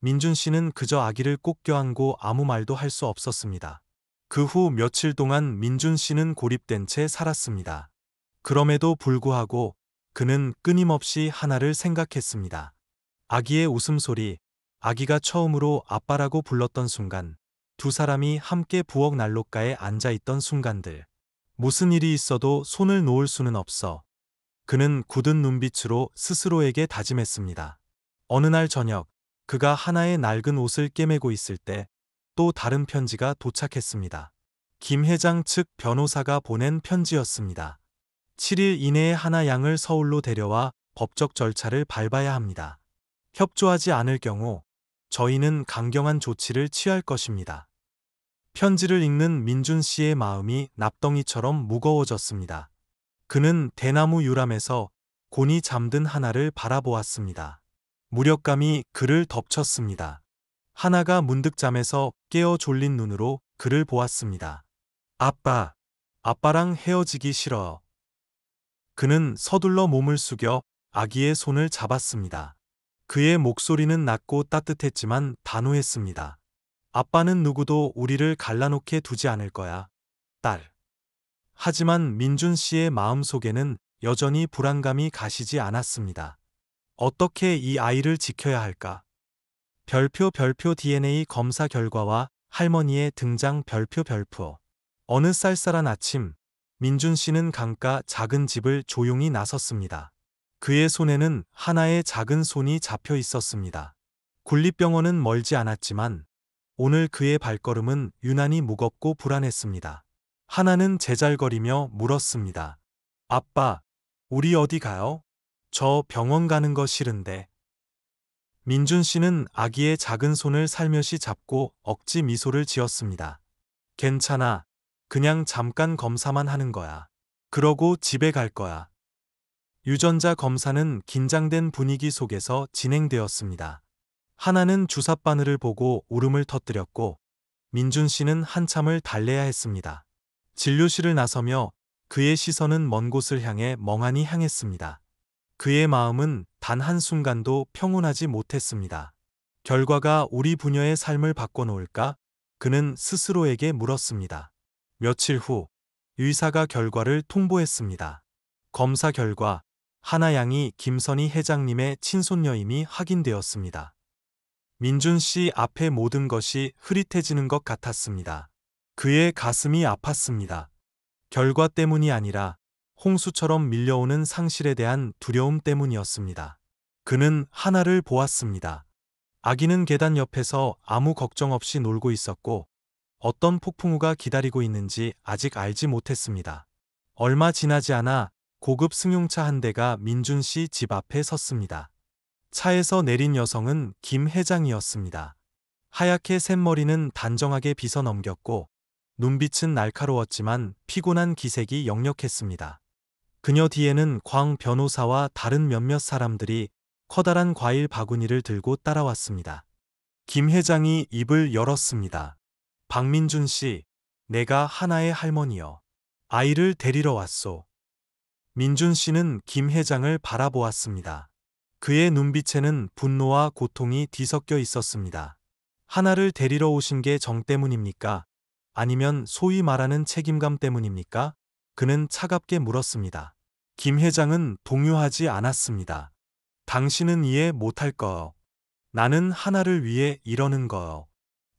민준 씨는 그저 아기를 꼭 껴안고 아무 말도 할 수 없었습니다. 그 후 며칠 동안 민준 씨는 고립된 채 살았습니다. 그럼에도 불구하고 그는 끊임없이 하나를 생각했습니다. 아기의 웃음소리, 아기가 처음으로 아빠라고 불렀던 순간, 두 사람이 함께 부엌 난로가에 앉아 있던 순간들. 무슨 일이 있어도 손을 놓을 수는 없어. 그는 굳은 눈빛으로 스스로에게 다짐했습니다. 어느 날 저녁, 그가 하나의 낡은 옷을 꿰매고 있을 때 또 다른 편지가 도착했습니다. 김 회장 측 변호사가 보낸 편지였습니다. 7일 이내에 하나 양을 서울로 데려와 법적 절차를 밟아야 합니다. 협조하지 않을 경우 저희는 강경한 조치를 취할 것입니다. 편지를 읽는 민준 씨의 마음이 납덩이처럼 무거워졌습니다. 그는 대나무 유람에서 곤히 잠든 하나를 바라보았습니다. 무력감이 그를 덮쳤습니다. 하나가 문득 잠에서 깨어 졸린 눈으로 그를 보았습니다. 아빠, 아빠랑 헤어지기 싫어. 그는 서둘러 몸을 숙여 아기의 손을 잡았습니다. 그의 목소리는 낮고 따뜻했지만 단호했습니다. 아빠는 누구도 우리를 갈라놓게 두지 않을 거야, 딸. 하지만 민준 씨의 마음속에는 여전히 불안감이 가시지 않았습니다. 어떻게 이 아이를 지켜야 할까? 별표 DNA 검사 결과와 할머니의 등장 별표. 어느 쌀쌀한 아침, 민준 씨는 강가 작은 집을 조용히 나섰습니다. 그의 손에는 하나의 작은 손이 잡혀 있었습니다. 국립병원은 멀지 않았지만 오늘 그의 발걸음은 유난히 무겁고 불안했습니다. 하나는 제잘거리며 물었습니다. 아빠, 우리 어디 가요? 저 병원 가는 거 싫은데. 민준 씨는 아기의 작은 손을 살며시 잡고 억지 미소를 지었습니다. 괜찮아. 그냥 잠깐 검사만 하는 거야. 그러고 집에 갈 거야. 유전자 검사는 긴장된 분위기 속에서 진행되었습니다. 하나는 주사바늘을 보고 울음을 터뜨렸고 민준 씨는 한참을 달래야 했습니다. 진료실을 나서며 그의 시선은 먼 곳을 향해 멍하니 향했습니다. 그의 마음은 단 한순간도 평온하지 못했습니다. 결과가 우리 부녀의 삶을 바꿔놓을까? 그는 스스로에게 물었습니다. 며칠 후 의사가 결과를 통보했습니다. 검사 결과 하나 양이 김선희 회장님의 친손녀임이 확인되었습니다. 민준 씨 앞에 모든 것이 흐릿해지는 것 같았습니다. 그의 가슴이 아팠습니다. 결과 때문이 아니라 홍수처럼 밀려오는 상실에 대한 두려움 때문이었습니다. 그는 하나를 보았습니다. 아기는 계단 옆에서 아무 걱정 없이 놀고 있었고 어떤 폭풍우가 기다리고 있는지 아직 알지 못했습니다. 얼마 지나지 않아 고급 승용차 한 대가 민준 씨 집 앞에 섰습니다. 차에서 내린 여성은 김 회장이었습니다. 하얗게 샌 머리는 단정하게 빗어 넘겼고 눈빛은 날카로웠지만 피곤한 기색이 역력했습니다. 그녀 뒤에는 광 변호사와 다른 몇몇 사람들이 커다란 과일 바구니를 들고 따라왔습니다. 김 회장이 입을 열었습니다. 박민준 씨, 내가 하나의 할머니여. 아이를 데리러 왔소. 민준 씨는 김 회장을 바라보았습니다. 그의 눈빛에는 분노와 고통이 뒤섞여 있었습니다. 하나를 데리러 오신 게 정 때문입니까? 아니면 소위 말하는 책임감 때문입니까? 그는 차갑게 물었습니다. 김 회장은 동요하지 않았습니다. 당신은 이해 못할 거요. 나는 하나를 위해 이러는 거요.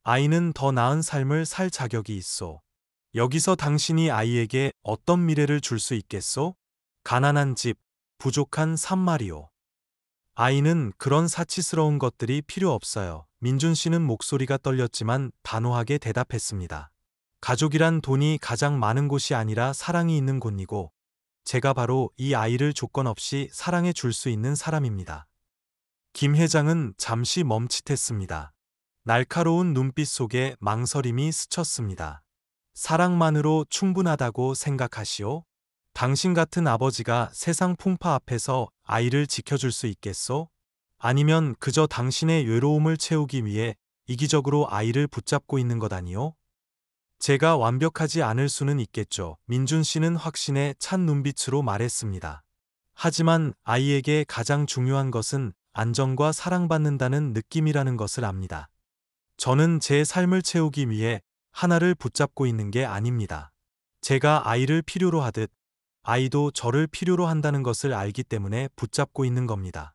아이는 더 나은 삶을 살 자격이 있어. 여기서 당신이 아이에게 어떤 미래를 줄 수 있겠소? 가난한 집, 부족한 삶 말이오. 아이는 그런 사치스러운 것들이 필요 없어요. 민준 씨는 목소리가 떨렸지만 단호하게 대답했습니다. 가족이란 돈이 가장 많은 곳이 아니라 사랑이 있는 곳이고, 제가 바로 이 아이를 조건 없이 사랑해 줄 수 있는 사람입니다. 김 회장은 잠시 멈칫했습니다. 날카로운 눈빛 속에 망설임이 스쳤습니다. 사랑만으로 충분하다고 생각하시오? 당신 같은 아버지가 세상 풍파 앞에서 아이를 지켜줄 수 있겠소? 아니면 그저 당신의 외로움을 채우기 위해 이기적으로 아이를 붙잡고 있는 것 아니오? 제가 완벽하지 않을 수는 있겠죠. 민준 씨는 확신에 찬 눈빛으로 말했습니다. 하지만 아이에게 가장 중요한 것은 안정과 사랑받는다는 느낌이라는 것을 압니다. 저는 제 삶을 채우기 위해 하나를 붙잡고 있는 게 아닙니다. 제가 아이를 필요로 하듯 아이도 저를 필요로 한다는 것을 알기 때문에 붙잡고 있는 겁니다.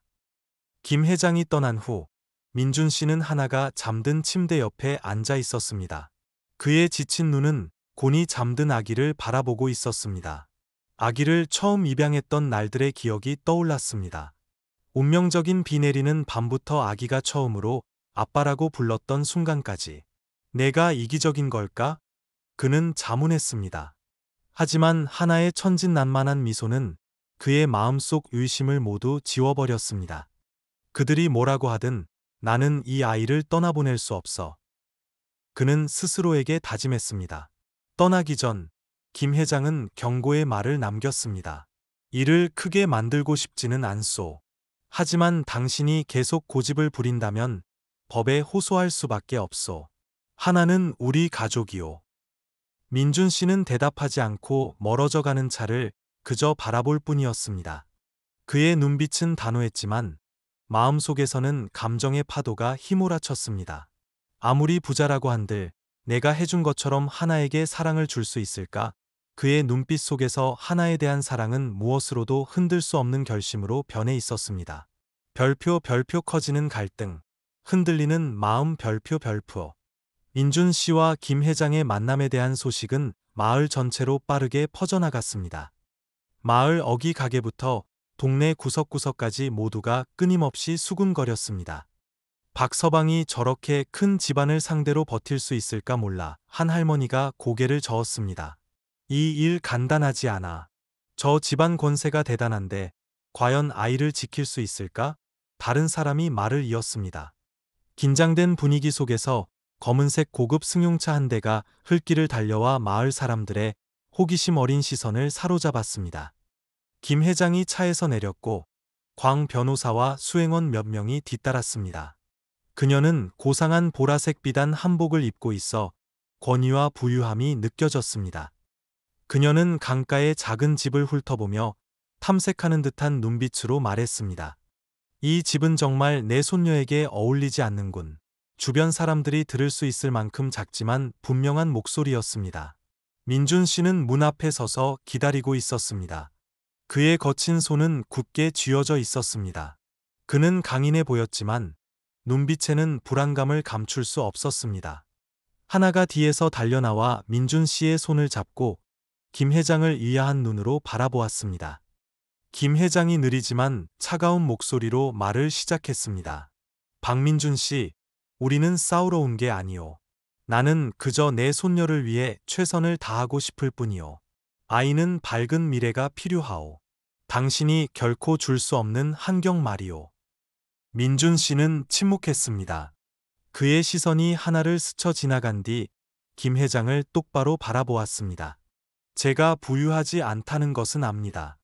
김 회장이 떠난 후 민준 씨는 하나가 잠든 침대 옆에 앉아 있었습니다. 그의 지친 눈은 곤히 잠든 아기를 바라보고 있었습니다. 아기를 처음 입양했던 날들의 기억이 떠올랐습니다. 운명적인 비 내리는 밤부터 아기가 처음으로 아빠라고 불렀던 순간까지. 내가 이기적인 걸까? 그는 자문했습니다. 하지만 하나의 천진난만한 미소는 그의 마음속 의심을 모두 지워버렸습니다. 그들이 뭐라고 하든 나는 이 아이를 떠나보낼 수 없어. 그는 스스로에게 다짐했습니다. 떠나기 전 김 회장은 경고의 말을 남겼습니다. 일을 크게 만들고 싶지는 않소. 하지만 당신이 계속 고집을 부린다면 법에 호소할 수밖에 없소. 하나는 우리 가족이오. 민준 씨는 대답하지 않고 멀어져 가는 차를 그저 바라볼 뿐이었습니다. 그의 눈빛은 단호했지만 마음속에서는 감정의 파도가 휘몰아쳤습니다. 아무리 부자라고 한들 내가 해준 것처럼 하나에게 사랑을 줄 수 있을까? 그의 눈빛 속에서 하나에 대한 사랑은 무엇으로도 흔들 수 없는 결심으로 변해 있었습니다. 별표 커지는 갈등, 흔들리는 마음 별표. 민준 씨와 김 회장의 만남에 대한 소식은 마을 전체로 빠르게 퍼져나갔습니다. 마을 어기 가게부터 동네 구석구석까지 모두가 끊임없이 수군거렸습니다. 박서방이 저렇게 큰 집안을 상대로 버틸 수 있을까 몰라 한 할머니가 고개를 저었습니다. 이 일 간단하지 않아. 저 집안 권세가 대단한데 과연 아이를 지킬 수 있을까? 다른 사람이 말을 이었습니다. 긴장된 분위기 속에서 검은색 고급 승용차 한 대가 흘길을 달려와 마을 사람들의 호기심 어린 시선을 사로잡았습니다. 김 회장이 차에서 내렸고 광 변호사와 수행원 몇 명이 뒤따랐습니다. 그녀는 고상한 보라색 비단 한복을 입고 있어 권위와 부유함이 느껴졌습니다. 그녀는 강가의 작은 집을 훑어보며 탐색하는 듯한 눈빛으로 말했습니다. 이 집은 정말 내 손녀에게 어울리지 않는군. 주변 사람들이 들을 수 있을 만큼 작지만 분명한 목소리였습니다. 민준 씨는 문 앞에 서서 기다리고 있었습니다. 그의 거친 손은 굳게 쥐어져 있었습니다. 그는 강인해 보였지만 눈빛에는 불안감을 감출 수 없었습니다. 하나가 뒤에서 달려나와 민준 씨의 손을 잡고 김 회장을 의아한 눈으로 바라보았습니다. 김 회장이 느리지만 차가운 목소리로 말을 시작했습니다. 박민준 씨, 우리는 싸우러 온 게 아니오. 나는 그저 내 손녀를 위해 최선을 다하고 싶을 뿐이오. 아이는 밝은 미래가 필요하오. 당신이 결코 줄 수 없는 환경 말이오. 민준 씨는 침묵했습니다. 그의 시선이 하나를 스쳐 지나간 뒤 김 회장을 똑바로 바라보았습니다. 제가 부유하지 않다는 것은 압니다.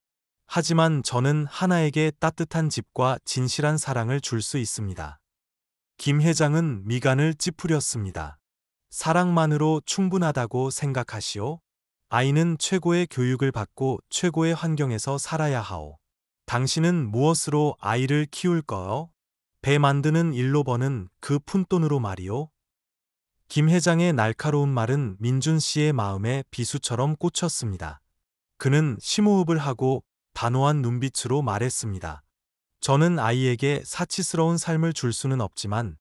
하지만 저는 하나에게 따뜻한 집과 진실한 사랑을 줄 수 있습니다. 김 회장은 미간을 찌푸렸습니다. 사랑만으로 충분하다고 생각하시오? 아이는 최고의 교육을 받고 최고의 환경에서 살아야 하오. 당신은 무엇으로 아이를 키울까요? 배 만드는 일로 버는 그 푼돈으로 말이요. 김 회장의 날카로운 말은 민준 씨의 마음에 비수처럼 꽂혔습니다. 그는 심호흡을 하고 단호한 눈빛으로 말했습니다. 저는 아이에게 사치스러운 삶을 줄 수는 없지만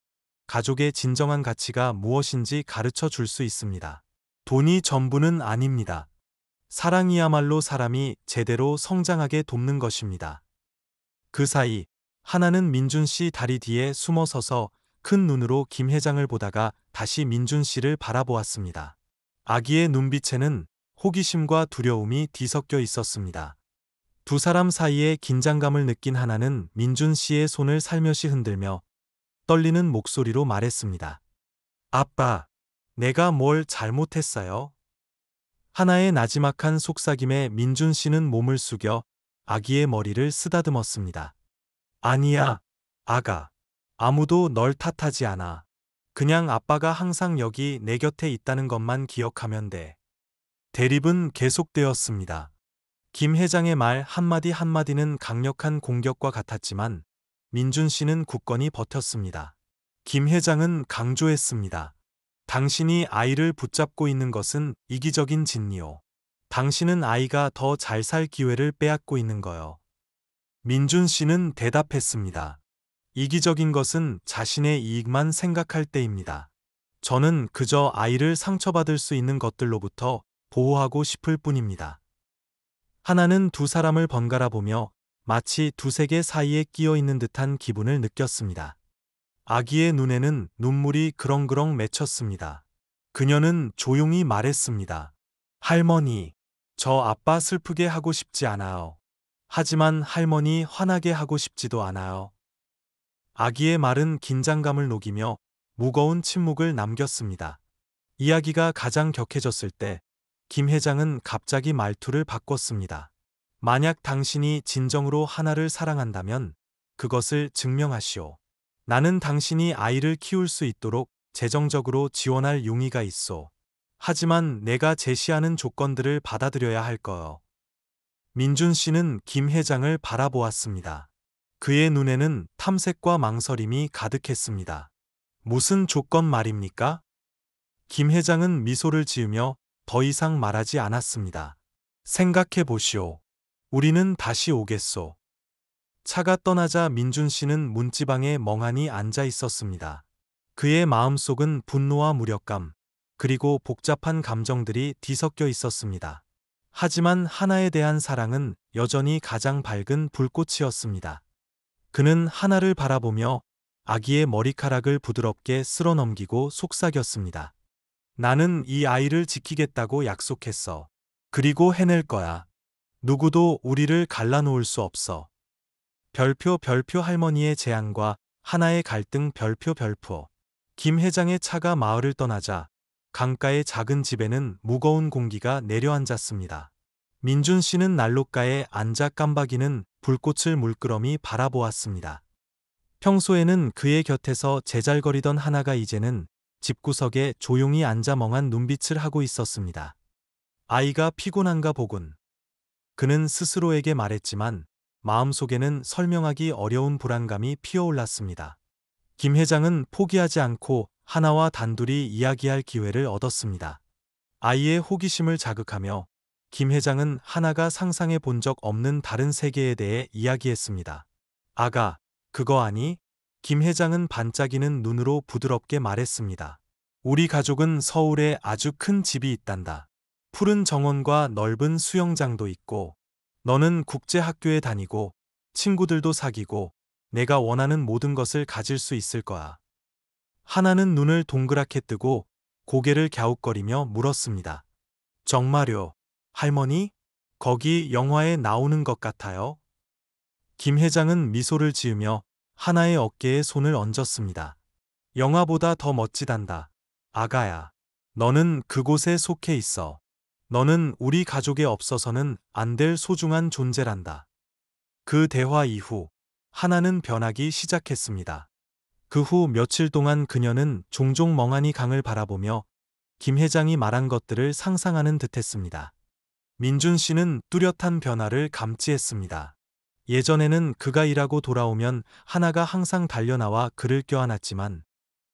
가족의 진정한 가치가 무엇인지 가르쳐 줄 수 있습니다. 돈이 전부는 아닙니다. 사랑이야말로 사람이 제대로 성장하게 돕는 것입니다. 그 사이 하나는 민준 씨 다리 뒤에 숨어 서서 큰 눈으로 김 회장을 보다가 다시 민준 씨를 바라보았습니다. 아기의 눈빛에는 호기심과 두려움이 뒤섞여 있었습니다. 두 사람 사이에 긴장감을 느낀 하나는 민준 씨의 손을 살며시 흔들며 떨리는 목소리로 말했습니다. 아빠, 내가 뭘 잘못했어요? 하나의 나지막한 속삭임에 민준 씨는 몸을 숙여 아기의 머리를 쓰다듬었습니다. 아니야, 아가. 아무도 널 탓하지 않아. 그냥 아빠가 항상 여기 내 곁에 있다는 것만 기억하면 돼. 대립은 계속되었습니다. 김 회장의 말 한마디 한마디는 강력한 공격과 같았지만 민준 씨는 굳건히 버텼습니다. 김 회장은 강조했습니다. 당신이 아이를 붙잡고 있는 것은 이기적인 진리요. 당신은 아이가 더 잘 살 기회를 빼앗고 있는 거요. 민준 씨는 대답했습니다. 이기적인 것은 자신의 이익만 생각할 때입니다. 저는 그저 아이를 상처받을 수 있는 것들로부터 보호하고 싶을 뿐입니다. 하나는 두 사람을 번갈아 보며 마치 두 세계 사이에 끼어 있는 듯한 기분을 느꼈습니다. 아기의 눈에는 눈물이 그렁그렁 맺혔습니다. 그녀는 조용히 말했습니다. 할머니, 저 아빠 슬프게 하고 싶지 않아요. 하지만 할머니 화나게 하고 싶지도 않아요. 아기의 말은 긴장감을 녹이며 무거운 침묵을 남겼습니다. 이야기가 가장 격해졌을 때 김 회장은 갑자기 말투를 바꿨습니다. 만약 당신이 진정으로 하나를 사랑한다면 그것을 증명하시오. 나는 당신이 아이를 키울 수 있도록 재정적으로 지원할 용의가 있소. 하지만 내가 제시하는 조건들을 받아들여야 할 거요. 민준 씨는 김 회장을 바라보았습니다. 그의 눈에는 탐색과 망설임이 가득했습니다. 무슨 조건 말입니까? 김 회장은 미소를 지으며 더 이상 말하지 않았습니다. 생각해 보시오. 우리는 다시 오겠소. 차가 떠나자 민준 씨는 문지방에 멍하니 앉아 있었습니다. 그의 마음속은 분노와 무력감, 그리고 복잡한 감정들이 뒤섞여 있었습니다. 하지만 하나에 대한 사랑은 여전히 가장 밝은 불꽃이었습니다. 그는 하나를 바라보며 아기의 머리카락을 부드럽게 쓸어넘기고 속삭였습니다. 나는 이 아이를 지키겠다고 약속했어. 그리고 해낼 거야. 누구도 우리를 갈라놓을 수 없어. 별표 할머니의 제안과 하나의 갈등 별표. 김 회장의 차가 마을을 떠나자 강가의 작은 집에는 무거운 공기가 내려앉았습니다. 민준 씨는 난로가에 앉아 깜박이는 불꽃을 물끄러미 바라보았습니다. 평소에는 그의 곁에서 제잘거리던 하나가 이제는 집구석에 조용히 앉아 멍한 눈빛을 하고 있었습니다. 아이가 피곤한가 보군. 그는 스스로에게 말했지만 마음속에는 설명하기 어려운 불안감이 피어올랐습니다. 김 회장은 포기하지 않고 하나와 단둘이 이야기할 기회를 얻었습니다. 아이의 호기심을 자극하며 김 회장은 하나가 상상해 본 적 없는 다른 세계에 대해 이야기했습니다. 아가, 그거 아니? 김 회장은 반짝이는 눈으로 부드럽게 말했습니다. 우리 가족은 서울에 아주 큰 집이 있단다. 푸른 정원과 넓은 수영장도 있고, 너는 국제학교에 다니고, 친구들도 사귀고, 내가 원하는 모든 것을 가질 수 있을 거야. 하나는 눈을 동그랗게 뜨고 고개를 갸웃거리며 물었습니다. 정말요, 할머니? 거기 영화에 나오는 것 같아요. 김 회장은 미소를 지으며 하나의 어깨에 손을 얹었습니다. 영화보다 더 멋지단다. 아가야, 너는 그곳에 속해 있어. 너는 우리 가족에 없어서는 안 될 소중한 존재란다. 그 대화 이후 하나는 변하기 시작했습니다. 그 후 며칠 동안 그녀는 종종 멍하니 강을 바라보며 김 회장이 말한 것들을 상상하는 듯했습니다. 민준 씨는 뚜렷한 변화를 감지했습니다. 예전에는 그가 일하고 돌아오면 하나가 항상 달려나와 그를 껴안았지만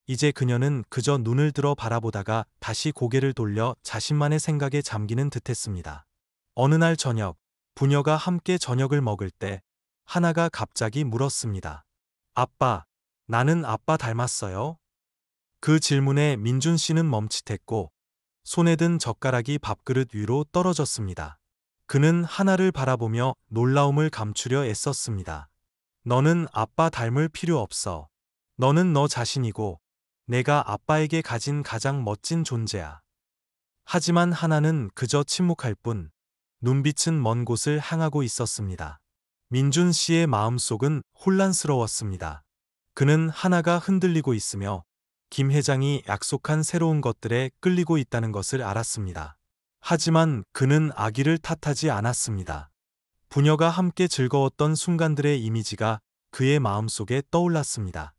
이제 그녀는 그저 눈을 들어 바라보다가 다시 고개를 돌려 자신만의 생각에 잠기는 듯했습니다. 어느 날 저녁, 부녀가 함께 저녁을 먹을 때 하나가 갑자기 물었습니다. 아빠, 나는 아빠 닮았어요? 그 질문에 민준 씨는 멈칫했고 손에 든 젓가락이 밥그릇 위로 떨어졌습니다. 그는 하나를 바라보며 놀라움을 감추려 애썼습니다. 너는 아빠 닮을 필요 없어. 너는 너 자신이고 내가 아빠에게 가진 가장 멋진 존재야. 하지만 하나는 그저 침묵할 뿐 눈빛은 먼 곳을 향하고 있었습니다. 민준 씨의 마음속은 혼란스러웠습니다. 그는 하나가 흔들리고 있으며 김 회장이 약속한 새로운 것들에 끌리고 있다는 것을 알았습니다. 하지만 그는 아기를 탓하지 않았습니다. 부녀가 함께 즐거웠던 순간들의 이미지가 그의 마음속에 떠올랐습니다.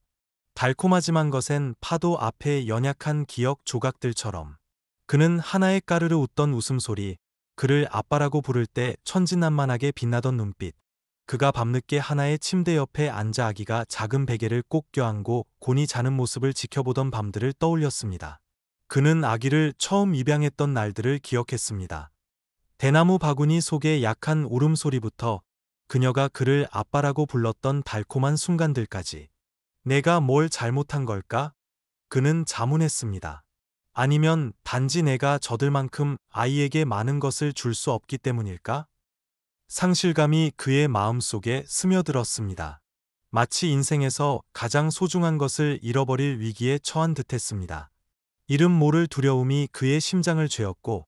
달콤하지만 것엔 파도 앞에 연약한 기억 조각들처럼. 그는 하나의 까르르 웃던 웃음소리, 그를 아빠라고 부를 때 천진난만하게 빛나던 눈빛, 그가 밤늦게 하나의 침대 옆에 앉아 아기가 작은 베개를 꼭 껴안고 곤히 자는 모습을 지켜보던 밤들을 떠올렸습니다. 그는 아기를 처음 입양했던 날들을 기억했습니다. 대나무 바구니 속의 약한 울음소리부터 그녀가 그를 아빠라고 불렀던 달콤한 순간들까지. 내가 뭘 잘못한 걸까? 그는 자문했습니다. 아니면 단지 내가 저들만큼 아이에게 많은 것을 줄 수 없기 때문일까? 상실감이 그의 마음속에 스며들었습니다. 마치 인생에서 가장 소중한 것을 잃어버릴 위기에 처한 듯했습니다. 이름 모를 두려움이 그의 심장을 죄었고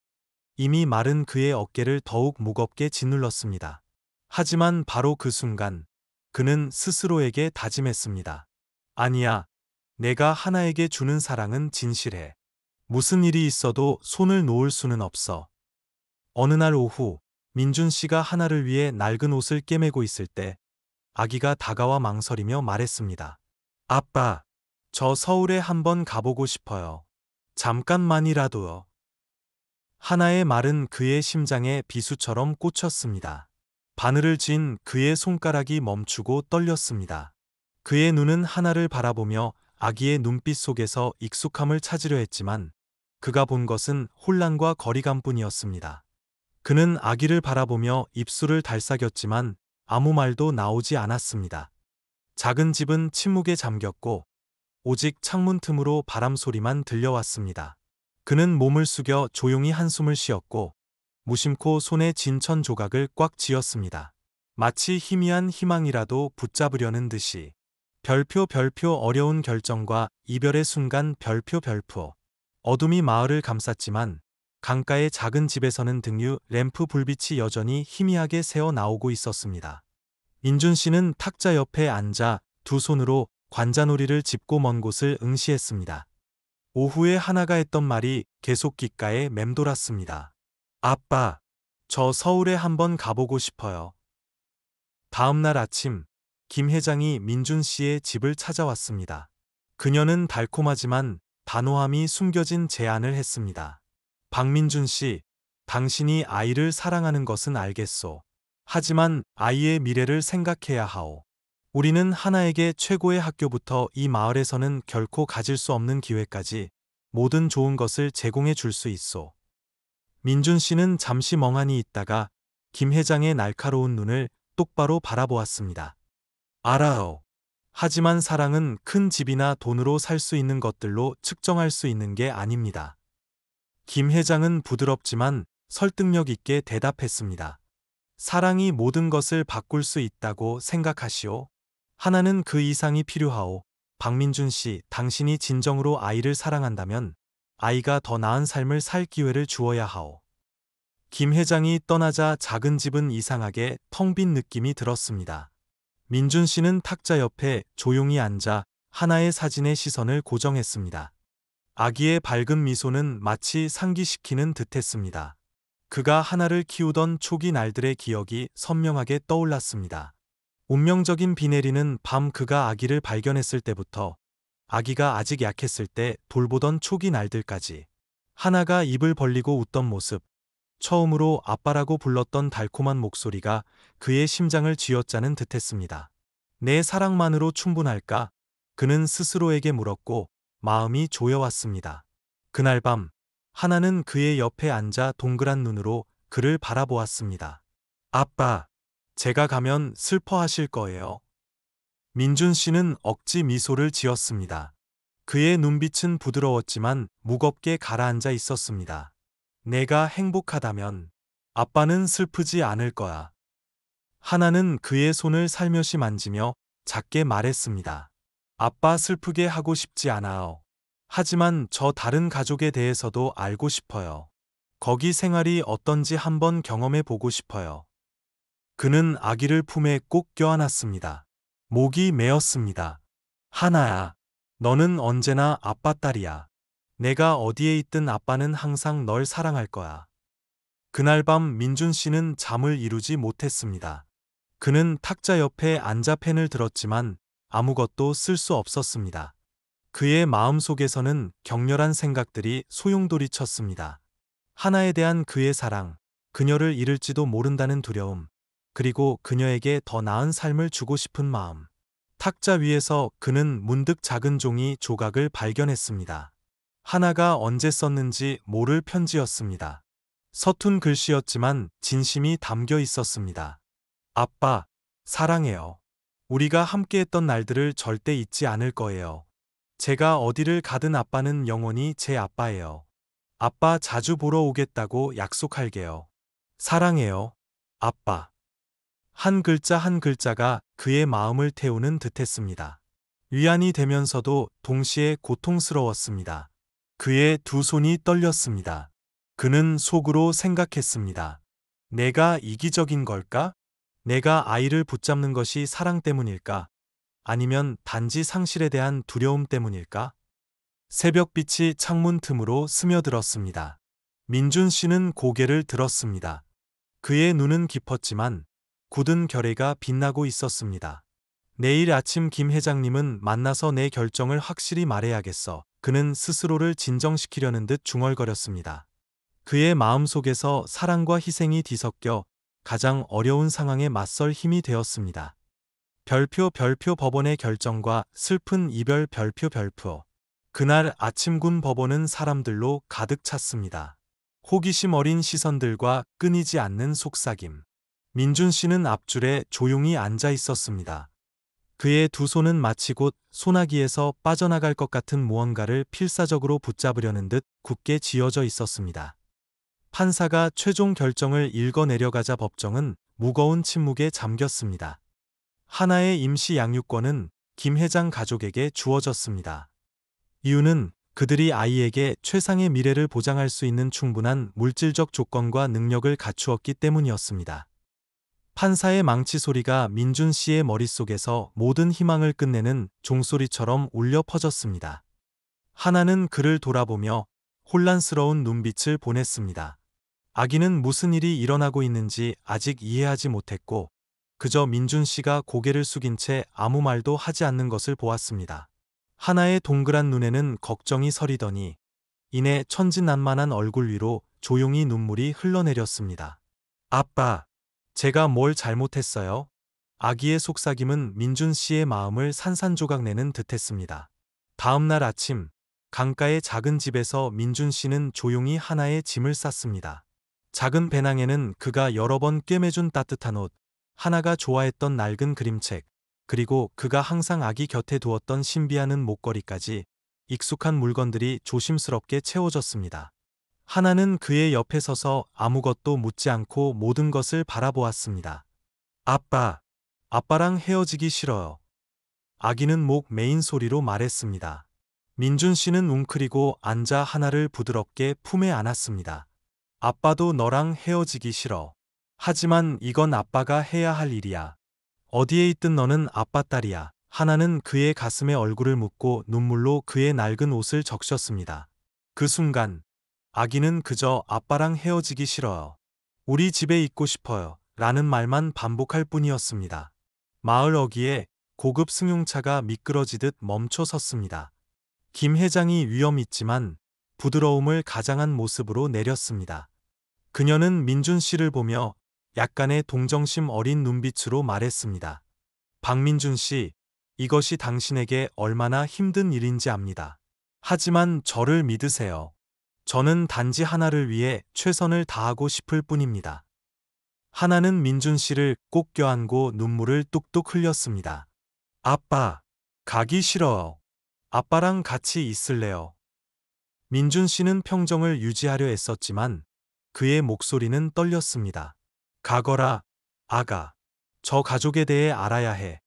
이미 마른 그의 어깨를 더욱 무겁게 짓눌렀습니다. 하지만 바로 그 순간 그는 스스로에게 다짐했습니다. 아니야, 내가 하나에게 주는 사랑은 진실해. 무슨 일이 있어도 손을 놓을 수는 없어. 어느 날 오후 민준 씨가 하나를 위해 낡은 옷을 꿰매고 있을 때 아기가 다가와 망설이며 말했습니다. 아빠, 저 서울에 한번 가보고 싶어요. 잠깐만이라도요. 하나의 말은 그의 심장에 비수처럼 꽂혔습니다. 바늘을 쥔 그의 손가락이 멈추고 떨렸습니다. 그의 눈은 하나를 바라보며 아기의 눈빛 속에서 익숙함을 찾으려 했지만 그가 본 것은 혼란과 거리감뿐이었습니다. 그는 아기를 바라보며 입술을 달싹였지만 아무 말도 나오지 않았습니다. 작은 집은 침묵에 잠겼고 오직 창문 틈으로 바람 소리만 들려왔습니다. 그는 몸을 숙여 조용히 한숨을 쉬었고 무심코 손에 진천 조각을 꽉 쥐었습니다. 마치 희미한 희망이라도 붙잡으려는 듯이. 별표 별표 어려운 결정과 이별의 순간 별표 별표. 어둠이 마을을 감쌌지만 강가의 작은 집에서는 등유 램프 불빛이 여전히 희미하게 새어 나오고 있었습니다. 민준 씨는 탁자 옆에 앉아 두 손으로 관자놀이를 짚고 먼 곳을 응시했습니다. 오후에 하나가 했던 말이 계속 귓가에 맴돌았습니다. 아빠, 저 서울에 한번 가보고 싶어요. 다음 날 아침, 김 회장이 민준 씨의 집을 찾아왔습니다. 그녀는 달콤하지만 단호함이 숨겨진 제안을 했습니다. 박민준 씨, 당신이 아이를 사랑하는 것은 알겠소. 하지만 아이의 미래를 생각해야 하오. 우리는 하나에게 최고의 학교부터 이 마을에서는 결코 가질 수 없는 기회까지 모든 좋은 것을 제공해 줄 수 있소. 민준 씨는 잠시 멍하니 있다가 김 회장의 날카로운 눈을 똑바로 바라보았습니다. 알아요. 하지만 사랑은 큰 집이나 돈으로 살 수 있는 것들로 측정할 수 있는 게 아닙니다. 김 회장은 부드럽지만 설득력 있게 대답했습니다. 사랑이 모든 것을 바꿀 수 있다고 생각하시오. 하나는 그 이상이 필요하오. 박민준 씨, 당신이 진정으로 아이를 사랑한다면 아이가 더 나은 삶을 살 기회를 주어야 하오. 김 회장이 떠나자 작은 집은 이상하게 텅 빈 느낌이 들었습니다. 민준 씨는 탁자 옆에 조용히 앉아 하나의 사진에 시선을 고정했습니다. 아기의 밝은 미소는 마치 상기시키는 듯했습니다. 그가 하나를 키우던 초기 날들의 기억이 선명하게 떠올랐습니다. 운명적인 비 내리는 밤 그가 아기를 발견했을 때부터 아기가 아직 약했을 때 돌보던 초기 날들까지 하나가 입을 벌리고 웃던 모습, 처음으로 아빠라고 불렀던 달콤한 목소리가 그의 심장을 쥐어짜는 듯했습니다. 내 사랑만으로 충분할까? 그는 스스로에게 물었고 마음이 조여왔습니다. 그날 밤 하나는 그의 옆에 앉아 동그란 눈으로 그를 바라보았습니다. 아빠, 제가 가면 슬퍼하실 거예요. 민준 씨는 억지 미소를 지었습니다. 그의 눈빛은 부드러웠지만 무겁게 가라앉아 있었습니다. 내가 행복하다면 아빠는 슬프지 않을 거야. 하나는 그의 손을 살며시 만지며 작게 말했습니다. 아빠 슬프게 하고 싶지 않아요. 하지만 저 다른 가족에 대해서도 알고 싶어요. 거기 생활이 어떤지 한번 경험해 보고 싶어요. 그는 아기를 품에 꼭 껴안았습니다. 목이 메었습니다. 하나야, 너는 언제나 아빠 딸이야. 내가 어디에 있든 아빠는 항상 널 사랑할 거야. 그날 밤 민준 씨는 잠을 이루지 못했습니다. 그는 탁자 옆에 앉아 펜을 들었지만 아무것도 쓸 수 없었습니다. 그의 마음속에서는 격렬한 생각들이 소용돌이쳤습니다. 하나에 대한 그의 사랑, 그녀를 잃을지도 모른다는 두려움, 그리고 그녀에게 더 나은 삶을 주고 싶은 마음. 탁자 위에서 그는 문득 작은 종이 조각을 발견했습니다. 하나가 언제 썼는지 모를 편지였습니다. 서툰 글씨였지만 진심이 담겨 있었습니다. 아빠, 사랑해요. 우리가 함께했던 날들을 절대 잊지 않을 거예요. 제가 어디를 가든 아빠는 영원히 제 아빠예요. 아빠 자주 보러 오겠다고 약속할게요. 사랑해요, 아빠. 한 글자 한 글자가 그의 마음을 태우는 듯했습니다. 위안이 되면서도 동시에 고통스러웠습니다. 그의 두 손이 떨렸습니다. 그는 속으로 생각했습니다. 내가 이기적인 걸까? 내가 아이를 붙잡는 것이 사랑 때문일까? 아니면 단지 상실에 대한 두려움 때문일까? 새벽빛이 창문 틈으로 스며들었습니다. 민준 씨는 고개를 들었습니다. 그의 눈은 깊었지만 굳은 결의가 빛나고 있었습니다. 내일 아침 김 회장님은 만나서 내 결정을 확실히 말해야겠어. 그는 스스로를 진정시키려는 듯 중얼거렸습니다. 그의 마음속에서 사랑과 희생이 뒤섞여 가장 어려운 상황에 맞설 힘이 되었습니다. 별표 법원의 결정과 슬픈 이별 별표. 그날 아침 군 법원은 사람들로 가득 찼습니다. 호기심 어린 시선들과 끊이지 않는 속삭임. 민준 씨는 앞줄에 조용히 앉아 있었습니다. 그의 두 손은 마치 곧 소나기에서 빠져나갈 것 같은 무언가를 필사적으로 붙잡으려는 듯 굳게 쥐어져 있었습니다. 판사가 최종 결정을 읽어내려가자 법정은 무거운 침묵에 잠겼습니다. 하나의 임시 양육권은 김 회장 가족에게 주어졌습니다. 이유는 그들이 아이에게 최상의 미래를 보장할 수 있는 충분한 물질적 조건과 능력을 갖추었기 때문이었습니다. 판사의 망치 소리가 민준 씨의 머릿속에서 모든 희망을 끝내는 종소리처럼 울려 퍼졌습니다. 하나는 그를 돌아보며 혼란스러운 눈빛을 보냈습니다. 아기는 무슨 일이 일어나고 있는지 아직 이해하지 못했고 그저 민준 씨가 고개를 숙인 채 아무 말도 하지 않는 것을 보았습니다. 하나의 동그란 눈에는 걱정이 서리더니 이내 천진난만한 얼굴 위로 조용히 눈물이 흘러내렸습니다. 아빠, 제가 뭘 잘못했어요? 아기의 속삭임은 민준 씨의 마음을 산산조각 내는 듯했습니다. 다음 날 아침, 강가의 작은 집에서 민준 씨는 조용히 하나의 짐을 쌌습니다. 작은 배낭에는 그가 여러 번 꿰매준 따뜻한 옷, 하나가 좋아했던 낡은 그림책, 그리고 그가 항상 아기 곁에 두었던 신비하는 목걸이까지 익숙한 물건들이 조심스럽게 채워졌습니다. 하나는 그의 옆에 서서 아무것도 묻지 않고 모든 것을 바라보았습니다. 아빠, 아빠랑 헤어지기 싫어요. 아기는 목 메인 소리로 말했습니다. 민준 씨는 웅크리고 앉아 하나를 부드럽게 품에 안았습니다. 아빠도 너랑 헤어지기 싫어. 하지만 이건 아빠가 해야 할 일이야. 어디에 있든 너는 아빠 딸이야. 하나는 그의 가슴에 얼굴을 묻고 눈물로 그의 낡은 옷을 적셨습니다. 그 순간 아기는 그저 아빠랑 헤어지기 싫어요. 우리 집에 있고 싶어요. 라는 말만 반복할 뿐이었습니다. 마을 어귀에 고급 승용차가 미끄러지듯 멈춰 섰습니다. 김 회장이 위험 있지만 부드러움을 가장한 모습으로 내렸습니다. 그녀는 민준 씨를 보며 약간의 동정심 어린 눈빛으로 말했습니다. 박민준 씨, 이것이 당신에게 얼마나 힘든 일인지 압니다. 하지만 저를 믿으세요. 저는 단지 하나를 위해 최선을 다하고 싶을 뿐입니다. 하나는 민준 씨를 꼭 껴안고 눈물을 뚝뚝 흘렸습니다. 아빠, 가기 싫어요. 아빠랑 같이 있을래요. 민준 씨는 평정을 유지하려 애썼지만 그의 목소리는 떨렸습니다. 가거라, 아가. 저 가족에 대해 알아야 해.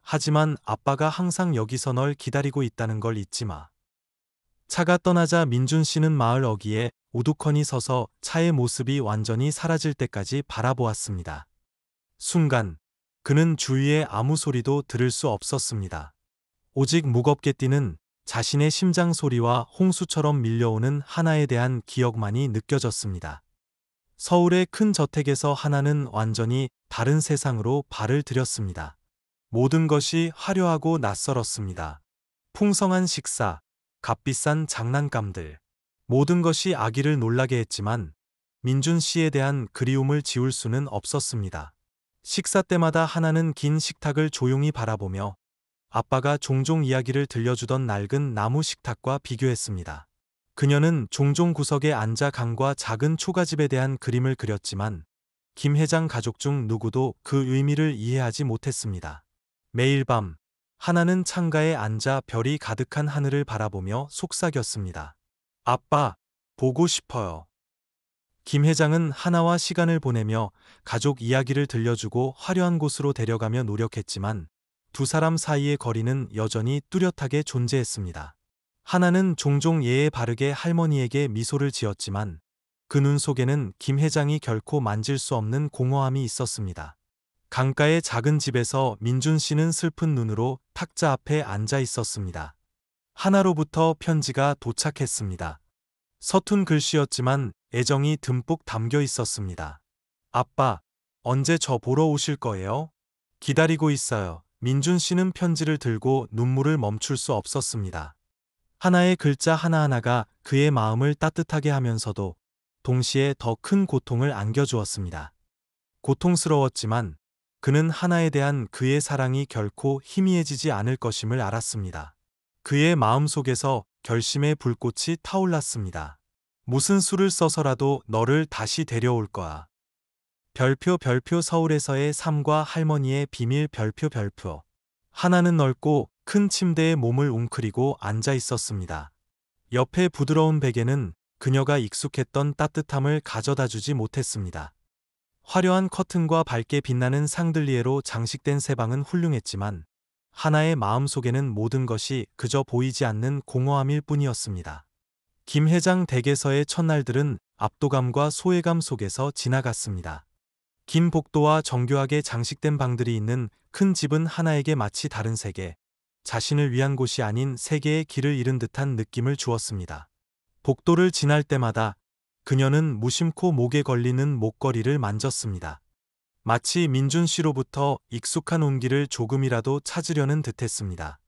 하지만 아빠가 항상 여기서 널 기다리고 있다는 걸 잊지 마. 차가 떠나자 민준 씨는 마을 어귀에 우두커니 서서 차의 모습이 완전히 사라질 때까지 바라보았습니다. 순간, 그는 주위에 아무 소리도 들을 수 없었습니다. 오직 무겁게 뛰는 자신의 심장 소리와 홍수처럼 밀려오는 하나에 대한 기억만이 느껴졌습니다. 서울의 큰 저택에서 하나는 완전히 다른 세상으로 발을 들였습니다. 모든 것이 화려하고 낯설었습니다. 풍성한 식사, 값비싼 장난감들, 모든 것이 아기를 놀라게 했지만 민준 씨에 대한 그리움을 지울 수는 없었습니다. 식사 때마다 하나는 긴 식탁을 조용히 바라보며 아빠가 종종 이야기를 들려주던 낡은 나무 식탁과 비교했습니다. 그녀는 종종 구석에 앉아 강과 작은 초가집에 대한 그림을 그렸지만 김 회장 가족 중 누구도 그 의미를 이해하지 못했습니다. 매일 밤 하나는 창가에 앉아 별이 가득한 하늘을 바라보며 속삭였습니다. 아빠, 보고 싶어요. 김 회장은 하나와 시간을 보내며 가족 이야기를 들려주고 화려한 곳으로 데려가며 노력했지만 두 사람 사이의 거리는 여전히 뚜렷하게 존재했습니다. 하나는 종종 예의 바르게 할머니에게 미소를 지었지만 그 눈 속에는 김 회장이 결코 만질 수 없는 공허함이 있었습니다. 강가의 작은 집에서 민준 씨는 슬픈 눈으로 탁자 앞에 앉아 있었습니다. 하나로부터 편지가 도착했습니다. 서툰 글씨였지만 애정이 듬뿍 담겨 있었습니다. 아빠, 언제 저 보러 오실 거예요? 기다리고 있어요. 민준 씨는 편지를 들고 눈물을 멈출 수 없었습니다. 하나의 글자 하나하나가 그의 마음을 따뜻하게 하면서도 동시에 더 큰 고통을 안겨주었습니다. 고통스러웠지만 그는 하나에 대한 그의 사랑이 결코 희미해지지 않을 것임을 알았습니다. 그의 마음속에서 결심의 불꽃이 타올랐습니다. 무슨 수를 써서라도 너를 다시 데려올 거야. 별표 별표 서울에서의 삶과 할머니의 비밀 별표 별표. 하나는 넓고 큰 침대에 몸을 웅크리고 앉아 있었습니다. 옆에 부드러운 베개는 그녀가 익숙했던 따뜻함을 가져다 주지 못했습니다. 화려한 커튼과 밝게 빛나는 샹들리에로 장식된 새 방은 훌륭했지만 하나의 마음속에는 모든 것이 그저 보이지 않는 공허함일 뿐이었습니다. 김 회장 댁에서의 첫날들은 압도감과 소외감 속에서 지나갔습니다. 긴 복도와 정교하게 장식된 방들이 있는 큰 집은 하나에게 마치 다른 세계, 자신을 위한 곳이 아닌 세계의 길을 잃은 듯한 느낌을 주었습니다. 복도를 지날 때마다 그녀는 무심코 목에 걸리는 목걸이를 만졌습니다. 마치 민준 씨로부터 익숙한 온기를 조금이라도 찾으려는 듯했습니다.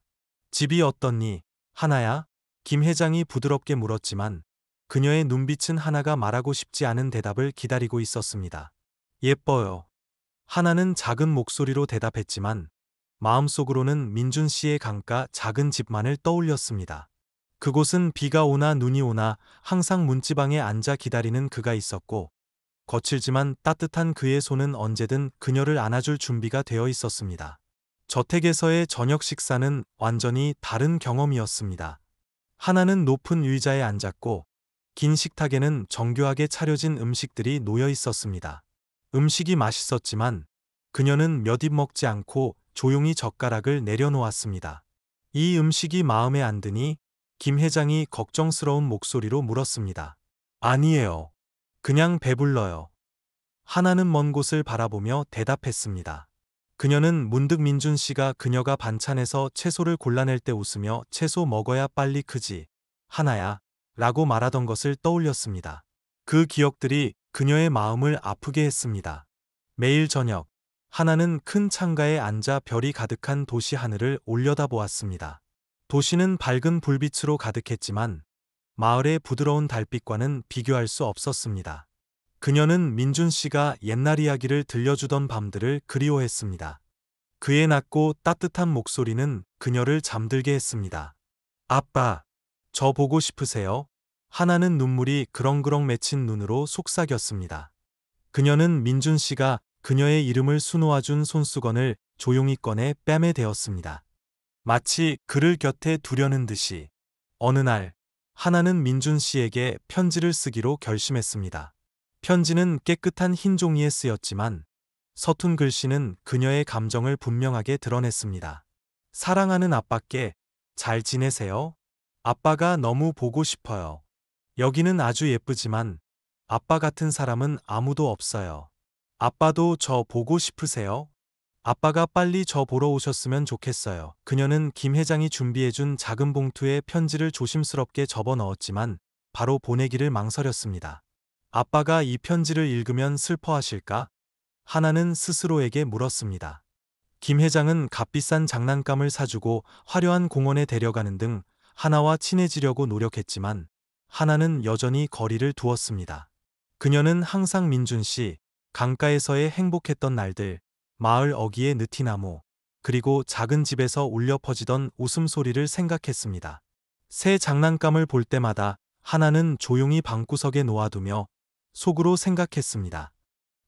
집이 어떻니, 하나야? 김 회장이 부드럽게 물었지만 그녀의 눈빛은 하나가 말하고 싶지 않은 대답을 기다리고 있었습니다. 예뻐요. 하나는 작은 목소리로 대답했지만 마음속으로는 민준 씨의 강가 작은 집만을 떠올렸습니다. 그곳은 비가 오나 눈이 오나 항상 문지방에 앉아 기다리는 그가 있었고 거칠지만 따뜻한 그의 손은 언제든 그녀를 안아줄 준비가 되어 있었습니다. 저택에서의 저녁 식사는 완전히 다른 경험이었습니다. 하나는 높은 의자에 앉았고 긴 식탁에는 정교하게 차려진 음식들이 놓여 있었습니다. 음식이 맛있었지만 그녀는 몇 입 먹지 않고 조용히 젓가락을 내려놓았습니다. 이 음식이 마음에 안 드니? 김 회장이 걱정스러운 목소리로 물었습니다. 아니에요. 그냥 배불러요. 하나는 먼 곳을 바라보며 대답했습니다. 그녀는 문득 민준 씨가 그녀가 반찬에서 채소를 골라낼 때 웃으며 채소 먹어야 빨리 크지, 하나야, 라고 말하던 것을 떠올렸습니다. 그 기억들이 그녀의 마음을 아프게 했습니다. 매일 저녁, 하나는 큰 창가에 앉아 별이 가득한 도시 하늘을 올려다보았습니다. 도시는 밝은 불빛으로 가득했지만 마을의 부드러운 달빛과는 비교할 수 없었습니다. 그녀는 민준 씨가 옛날 이야기를 들려주던 밤들을 그리워했습니다. 그의 낮고 따뜻한 목소리는 그녀를 잠들게 했습니다. 아빠, 저 보고 싶으세요? 하나는 눈물이 그렁그렁 맺힌 눈으로 속삭였습니다. 그녀는 민준 씨가 그녀의 이름을 수놓아준 손수건을 조용히 꺼내 뺨에 대었습니다. 마치 그를 곁에 두려는 듯이. 어느 날, 하나는 민준 씨에게 편지를 쓰기로 결심했습니다. 편지는 깨끗한 흰 종이에 쓰였지만 서툰 글씨는 그녀의 감정을 분명하게 드러냈습니다. 사랑하는 아빠께 잘 지내세요? 아빠가 너무 보고 싶어요. 여기는 아주 예쁘지만 아빠 같은 사람은 아무도 없어요. 아빠도 저 보고 싶으세요? 아빠가 빨리 저 보러 오셨으면 좋겠어요. 그녀는 김 회장이 준비해준 작은 봉투에 편지를 조심스럽게 접어 넣었지만 바로 보내기를 망설였습니다. 아빠가 이 편지를 읽으면 슬퍼하실까? 하나는 스스로에게 물었습니다. 김 회장은 값비싼 장난감을 사주고 화려한 공원에 데려가는 등 하나와 친해지려고 노력했지만 하나는 여전히 거리를 두었습니다. 그녀는 항상 민준 씨, 강가에서의 행복했던 날들, 마을 어귀의 느티나무, 그리고 작은 집에서 울려 퍼지던 웃음소리를 생각했습니다. 새 장난감을 볼 때마다 하나는 조용히 방구석에 놓아두며 속으로 생각했습니다.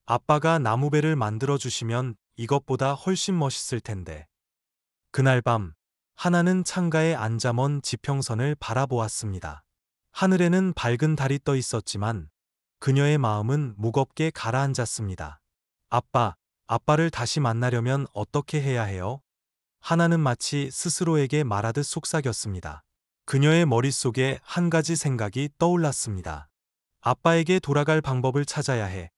아빠가 나무배를 만들어주시면 이것보다 훨씬 멋있을 텐데. 그날 밤, 하나는 창가에 앉아 먼 지평선을 바라보았습니다. 하늘에는 밝은 달이 떠 있었지만 그녀의 마음은 무겁게 가라앉았습니다. 아빠를 다시 만나려면 어떻게 해야 해요? 하나는 마치 스스로에게 말하듯 속삭였습니다. 그녀의 머릿속에 한 가지 생각이 떠올랐습니다. 아빠에게 돌아갈 방법을 찾아야 해.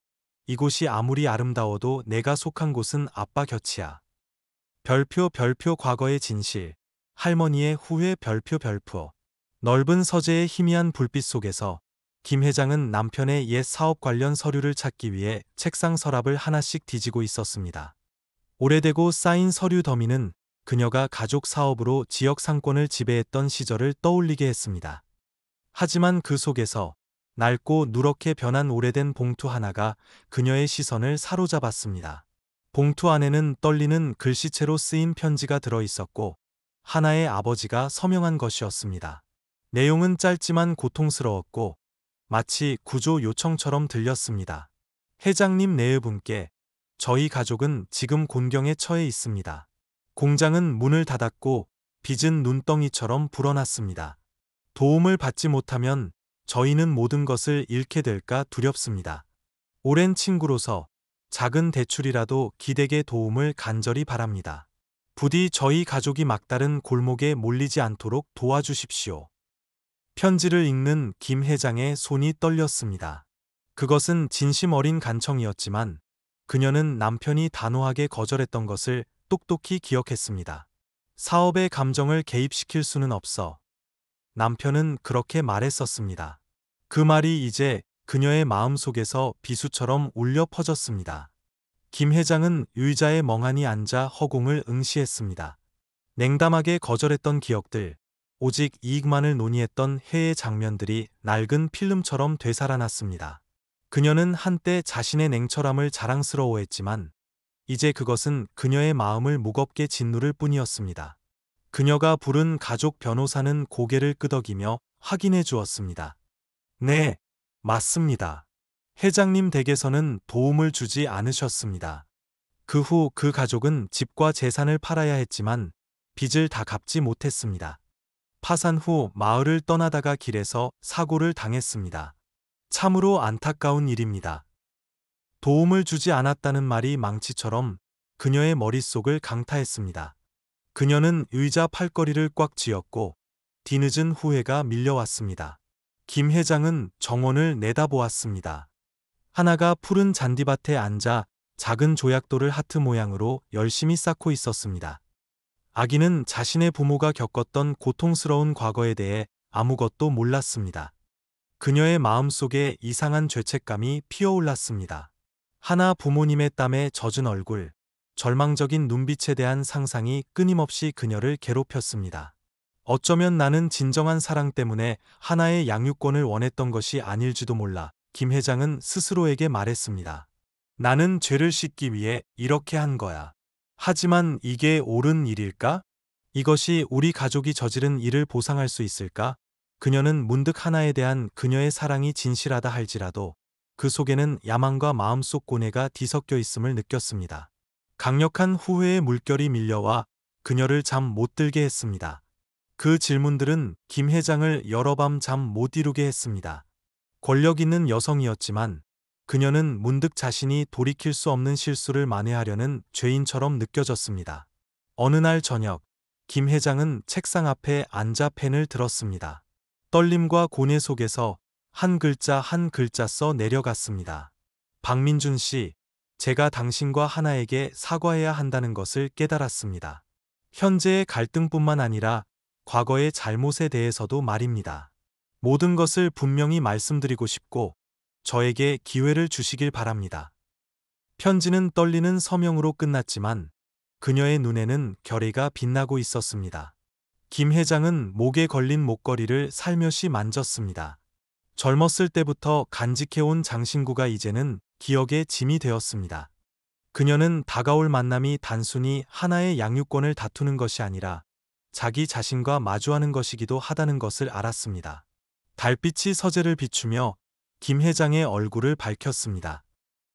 이곳이 아무리 아름다워도 내가 속한 곳은 아빠 곁이야. 별표 과거의 진실, 할머니의 후회 별표. 넓은 서재의 희미한 불빛 속에서 김 회장은 남편의 옛 사업 관련 서류를 찾기 위해 책상 서랍을 하나씩 뒤지고 있었습니다. 오래되고 쌓인 서류 더미는 그녀가 가족 사업으로 지역 상권을 지배했던 시절을 떠올리게 했습니다. 하지만 그 속에서 낡고 누렇게 변한 오래된 봉투 하나가 그녀의 시선을 사로잡았습니다. 봉투 안에는 떨리는 글씨체로 쓰인 편지가 들어 있었고 하나의 아버지가 서명한 것이었습니다. 내용은 짧지만 고통스러웠고 마치 구조 요청처럼 들렸습니다. 회장님 내외분께 저희 가족은 지금 곤경에 처해 있습니다. 공장은 문을 닫았고 빚은 눈덩이처럼 불어났습니다. 도움을 받지 못하면 저희는 모든 것을 잃게 될까 두렵습니다. 오랜 친구로서 작은 대출이라도 기댁의 도움을 간절히 바랍니다. 부디 저희 가족이 막다른 골목에 몰리지 않도록 도와주십시오. 편지를 읽는 김 회장의 손이 떨렸습니다. 그것은 진심 어린 간청이었지만 그녀는 남편이 단호하게 거절했던 것을 똑똑히 기억했습니다. 사업의 감정을 개입시킬 수는 없어. 남편은 그렇게 말했었습니다. 그 말이 이제 그녀의 마음속에서 비수처럼 울려 퍼졌습니다. 김 회장은 의자에 멍하니 앉아 허공을 응시했습니다. 냉담하게 거절했던 기억들, 오직 이익만을 논의했던 회의 장면들이 낡은 필름처럼 되살아났습니다. 그녀는 한때 자신의 냉철함을 자랑스러워했지만 이제 그것은 그녀의 마음을 무겁게 짓누를 뿐이었습니다. 그녀가 부른 가족 변호사는 고개를 끄덕이며 확인해 주었습니다. 네, 맞습니다. 회장님 댁에서는 도움을 주지 않으셨습니다. 그 후 그 가족은 집과 재산을 팔아야 했지만 빚을 다 갚지 못했습니다. 파산 후 마을을 떠나다가 길에서 사고를 당했습니다. 참으로 안타까운 일입니다. 도움을 주지 않았다는 말이 망치처럼 그녀의 머릿속을 강타했습니다. 그녀는 의자 팔걸이를 꽉 쥐었고 뒤늦은 후회가 밀려왔습니다. 김 회장은 정원을 내다보았습니다. 하나가 푸른 잔디밭에 앉아 작은 조약돌을 하트 모양으로 열심히 쌓고 있었습니다. 아기는 자신의 부모가 겪었던 고통스러운 과거에 대해 아무것도 몰랐습니다. 그녀의 마음속에 이상한 죄책감이 피어올랐습니다. 하나 부모님의 땀에 젖은 얼굴, 절망적인 눈빛에 대한 상상이 끊임없이 그녀를 괴롭혔습니다. 어쩌면 나는 진정한 사랑 때문에 하나의 양육권을 원했던 것이 아닐지도 몰라. 김 회장은 스스로에게 말했습니다. 나는 죄를 씻기 위해 이렇게 한 거야. 하지만 이게 옳은 일일까? 이것이 우리 가족이 저지른 일을 보상할 수 있을까? 그녀는 문득 하나에 대한 그녀의 사랑이 진실하다 할지라도 그 속에는 야망과 마음속 고뇌가 뒤섞여 있음을 느꼈습니다. 강력한 후회의 물결이 밀려와 그녀를 잠 못 들게 했습니다. 그 질문들은 김 회장을 여러 밤 잠 못 이루게 했습니다. 권력 있는 여성이었지만 그녀는 문득 자신이 돌이킬 수 없는 실수를 만회하려는 죄인처럼 느껴졌습니다. 어느 날 저녁, 김 회장은 책상 앞에 앉아 펜을 들었습니다. 떨림과 고뇌 속에서 한 글자 한 글자 써 내려갔습니다. 박민준 씨, 제가 당신과 하나에게 사과해야 한다는 것을 깨달았습니다. 현재의 갈등뿐만 아니라 과거의 잘못에 대해서도 말입니다. 모든 것을 분명히 말씀드리고 싶고 저에게 기회를 주시길 바랍니다. 편지는 떨리는 서명으로 끝났지만 그녀의 눈에는 결의가 빛나고 있었습니다. 김 회장은 목에 걸린 목걸이를 살며시 만졌습니다. 젊었을 때부터 간직해온 장신구가 이제는 기억의 짐이 되었습니다. 그녀는 다가올 만남이 단순히 하나의 양육권을 다투는 것이 아니라 자기 자신과 마주하는 것이기도 하다는 것을 알았습니다. 달빛이 서재를 비추며 김 회장의 얼굴을 밝혔습니다.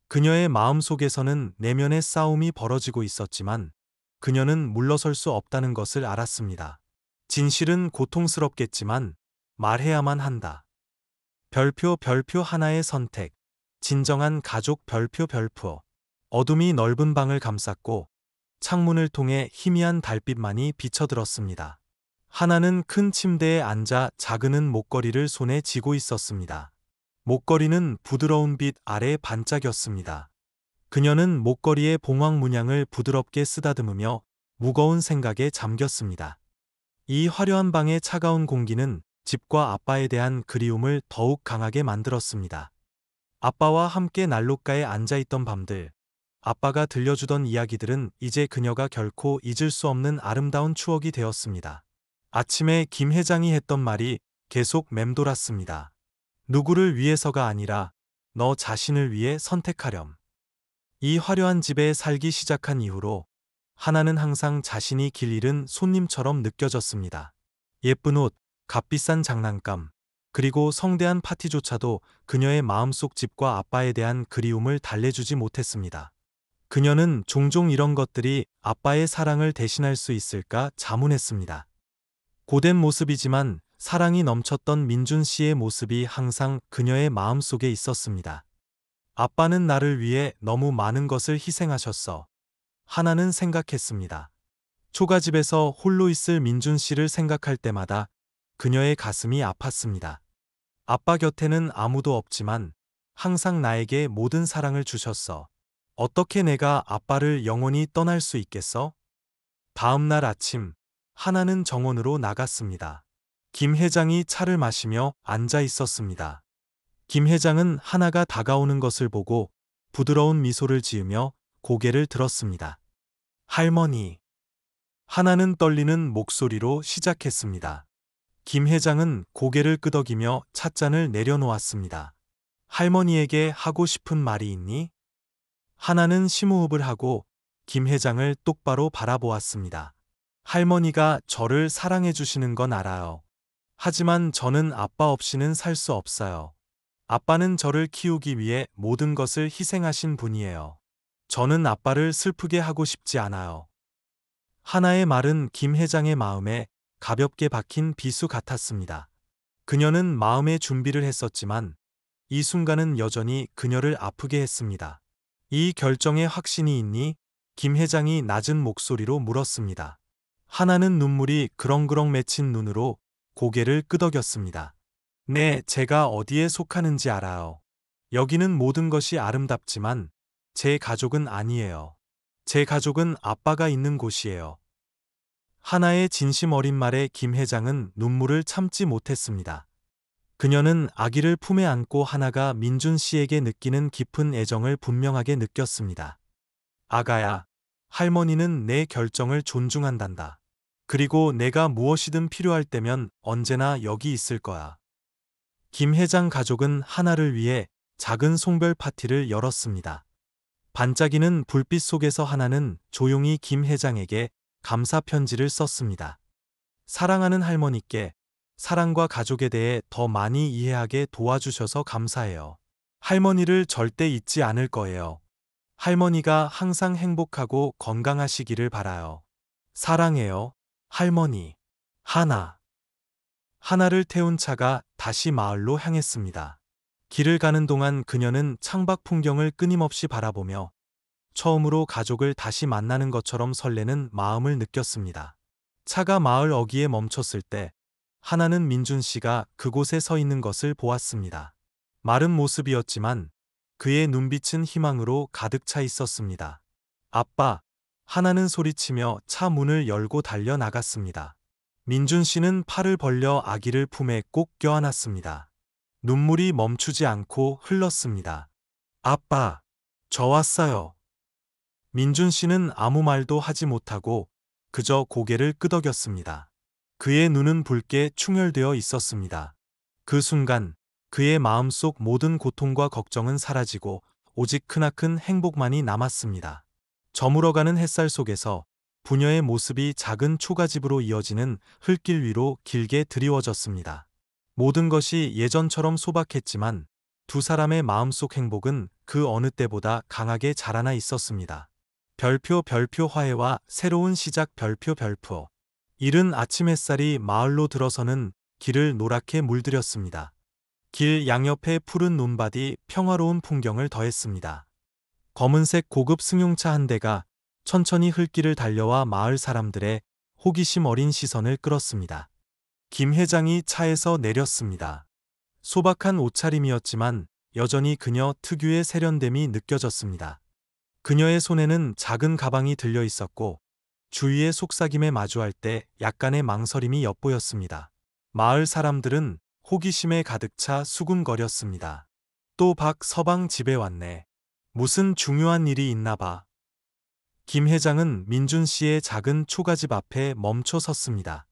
그녀의 마음속에서는 내면의 싸움이 벌어지고 있었지만 그녀는 물러설 수 없다는 것을 알았습니다. 진실은 고통스럽겠지만 말해야만 한다. 별표 하나의 선택. 진정한 가족 별표. 어둠이 넓은 방을 감쌌고 창문을 통해 희미한 달빛만이 비쳐들었습니다. 하나는 큰 침대에 앉아 자그는 목걸이를 손에 쥐고 있었습니다. 목걸이는 부드러운 빛 아래 반짝였습니다. 그녀는 목걸이의 봉황 문양을 부드럽게 쓰다듬으며 무거운 생각에 잠겼습니다. 이 화려한 방의 차가운 공기는 집과 아빠에 대한 그리움을 더욱 강하게 만들었습니다. 아빠와 함께 난로가에 앉아있던 밤들, 아빠가 들려주던 이야기들은 이제 그녀가 결코 잊을 수 없는 아름다운 추억이 되었습니다. 아침에 김 회장이 했던 말이 계속 맴돌았습니다. 누구를 위해서가 아니라 너 자신을 위해 선택하렴. 이 화려한 집에 살기 시작한 이후로 하나는 항상 자신이 길 잃은 손님처럼 느껴졌습니다. 예쁜 옷, 값비싼 장난감, 그리고 성대한 파티조차도 그녀의 마음속 집과 아빠에 대한 그리움을 달래주지 못했습니다. 그녀는 종종 이런 것들이 아빠의 사랑을 대신할 수 있을까 자문했습니다. 고된 모습이지만 사랑이 넘쳤던 민준 씨의 모습이 항상 그녀의 마음속에 있었습니다. 아빠는 나를 위해 너무 많은 것을 희생하셨어. 하나는 생각했습니다. 초가집에서 홀로 있을 민준 씨를 생각할 때마다 그녀의 가슴이 아팠습니다. 아빠 곁에는 아무도 없지만 항상 나에게 모든 사랑을 주셨어. 어떻게 내가 아빠를 영원히 떠날 수 있겠어? 다음 날 아침, 하나는 정원으로 나갔습니다. 김 회장이 차를 마시며 앉아 있었습니다. 김 회장은 하나가 다가오는 것을 보고 부드러운 미소를 지으며 고개를 들었습니다. 할머니. 하나는 떨리는 목소리로 시작했습니다. 김 회장은 고개를 끄덕이며 찻잔을 내려놓았습니다. 할머니에게 하고 싶은 말이 있니? 하나는 심호흡을 하고 김 회장을 똑바로 바라보았습니다. 할머니가 저를 사랑해 주시는 건 알아요. 하지만 저는 아빠 없이는 살 수 없어요. 아빠는 저를 키우기 위해 모든 것을 희생하신 분이에요. 저는 아빠를 슬프게 하고 싶지 않아요. 하나의 말은 김 회장의 마음에 가볍게 박힌 비수 같았습니다. 그녀는 마음의 준비를 했었지만 이 순간은 여전히 그녀를 아프게 했습니다. 이 결정에 확신이 있니? 김 회장이 낮은 목소리로 물었습니다. 하나는 눈물이 그렁그렁 맺힌 눈으로 고개를 끄덕였습니다. 네, 제가 어디에 속하는지 알아요. 여기는 모든 것이 아름답지만 제 가족은 아니에요. 제 가족은 아빠가 있는 곳이에요. 하나의 진심 어린 말에 김 회장은 눈물을 참지 못했습니다. 그녀는 아기를 품에 안고 하나가 민준 씨에게 느끼는 깊은 애정을 분명하게 느꼈습니다. 아가야, 할머니는 내 결정을 존중한단다. 그리고 내가 무엇이든 필요할 때면 언제나 여기 있을 거야. 김 회장 가족은 하나를 위해 작은 송별 파티를 열었습니다. 반짝이는 불빛 속에서 하나는 조용히 김 회장에게 감사 편지를 썼습니다. 사랑하는 할머니께 사랑과 가족에 대해 더 많이 이해하게 도와주셔서 감사해요. 할머니를 절대 잊지 않을 거예요. 할머니가 항상 행복하고 건강하시기를 바라요. 사랑해요, 할머니. 하나를 태운 차가 다시 마을로 향했습니다. 길을 가는 동안 그녀는 창밖 풍경을 끊임없이 바라보며 처음으로 가족을 다시 만나는 것처럼 설레는 마음을 느꼈습니다. 차가 마을 어귀에 멈췄을 때 하나는 민준 씨가 그곳에 서 있는 것을 보았습니다. 마른 모습이었지만 그의 눈빛은 희망으로 가득 차 있었습니다. 아빠, 하나는 소리치며 차 문을 열고 달려 나갔습니다. 민준 씨는 팔을 벌려 아기를 품에 꼭 껴안았습니다. 눈물이 멈추지 않고 흘렀습니다. 아빠, 저 왔어요. 민준 씨는 아무 말도 하지 못하고 그저 고개를 끄덕였습니다. 그의 눈은 붉게 충혈되어 있었습니다. 그 순간 그의 마음속 모든 고통과 걱정은 사라지고 오직 크나큰 행복만이 남았습니다. 저물어가는 햇살 속에서 부녀의 모습이 작은 초가집으로 이어지는 흙길 위로 길게 드리워졌습니다. 모든 것이 예전처럼 소박했지만 두 사람의 마음속 행복은 그 어느 때보다 강하게 자라나 있었습니다. 별표 화해와 새로운 시작 별표. 이른 아침 햇살이 마을로 들어서는 길을 노랗게 물들였습니다. 길 양옆의 푸른 논밭이 평화로운 풍경을 더했습니다. 검은색 고급 승용차 한 대가 천천히 흙길을 달려와 마을 사람들의 호기심 어린 시선을 끌었습니다. 김 회장이 차에서 내렸습니다. 소박한 옷차림이었지만 여전히 그녀 특유의 세련됨이 느껴졌습니다. 그녀의 손에는 작은 가방이 들려 있었고 주위의 속삭임에 마주할 때 약간의 망설임이 엿보였습니다. 마을 사람들은 호기심에 가득 차 수군거렸습니다. 또 서방 집에 왔네. 무슨 중요한 일이 있나 봐. 김 회장은 민준 씨의 작은 초가집 앞에 멈춰 섰습니다.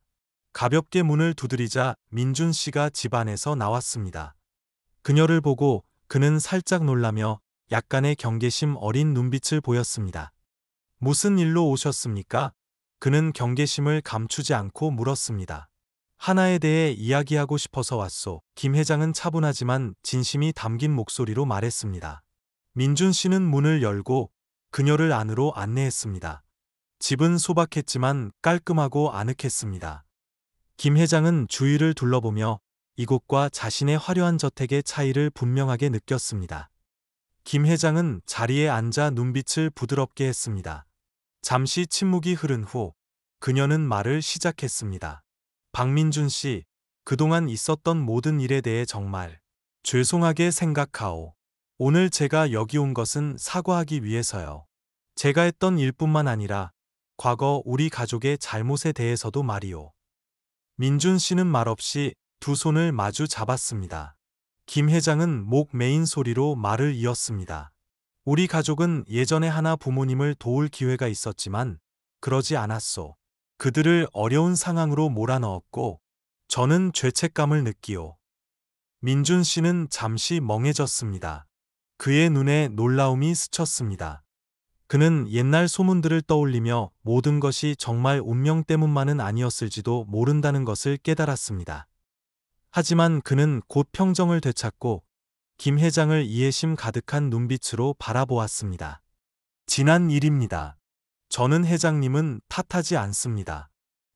가볍게 문을 두드리자 민준 씨가 집 안에서 나왔습니다. 그녀를 보고 그는 살짝 놀라며 약간의 경계심 어린 눈빛을 보였습니다. 무슨 일로 오셨습니까? 그는 경계심을 감추지 않고 물었습니다. 하나에 대해 이야기하고 싶어서 왔소. 김 회장은 차분하지만 진심이 담긴 목소리로 말했습니다. 민준 씨는 문을 열고 그녀를 안으로 안내했습니다. 집은 소박했지만 깔끔하고 아늑했습니다. 김 회장은 주위를 둘러보며 이곳과 자신의 화려한 저택의 차이를 분명하게 느꼈습니다. 김 회장은 자리에 앉아 눈빛을 부드럽게 했습니다. 잠시 침묵이 흐른 후 그녀는 말을 시작했습니다. 박민준 씨, 그동안 있었던 모든 일에 대해 정말 죄송하게 생각하오. 오늘 제가 여기 온 것은 사과하기 위해서요. 제가 했던 일뿐만 아니라 과거 우리 가족의 잘못에 대해서도 말이오. 민준 씨는 말없이 두 손을 마주 잡았습니다. 김 회장은 목 메인 소리로 말을 이었습니다. 우리 가족은 예전에 하나 부모님을 도울 기회가 있었지만 그러지 않았소. 그들을 어려운 상황으로 몰아넣었고 저는 죄책감을 느끼오. 민준 씨는 잠시 멍해졌습니다. 그의 눈에 놀라움이 스쳤습니다. 그는 옛날 소문들을 떠올리며 모든 것이 정말 운명 때문만은 아니었을지도 모른다는 것을 깨달았습니다. 하지만 그는 곧 평정을 되찾고 김 회장을 이해심 가득한 눈빛으로 바라보았습니다. 지난 일입니다. 저는 회장님은 탓하지 않습니다.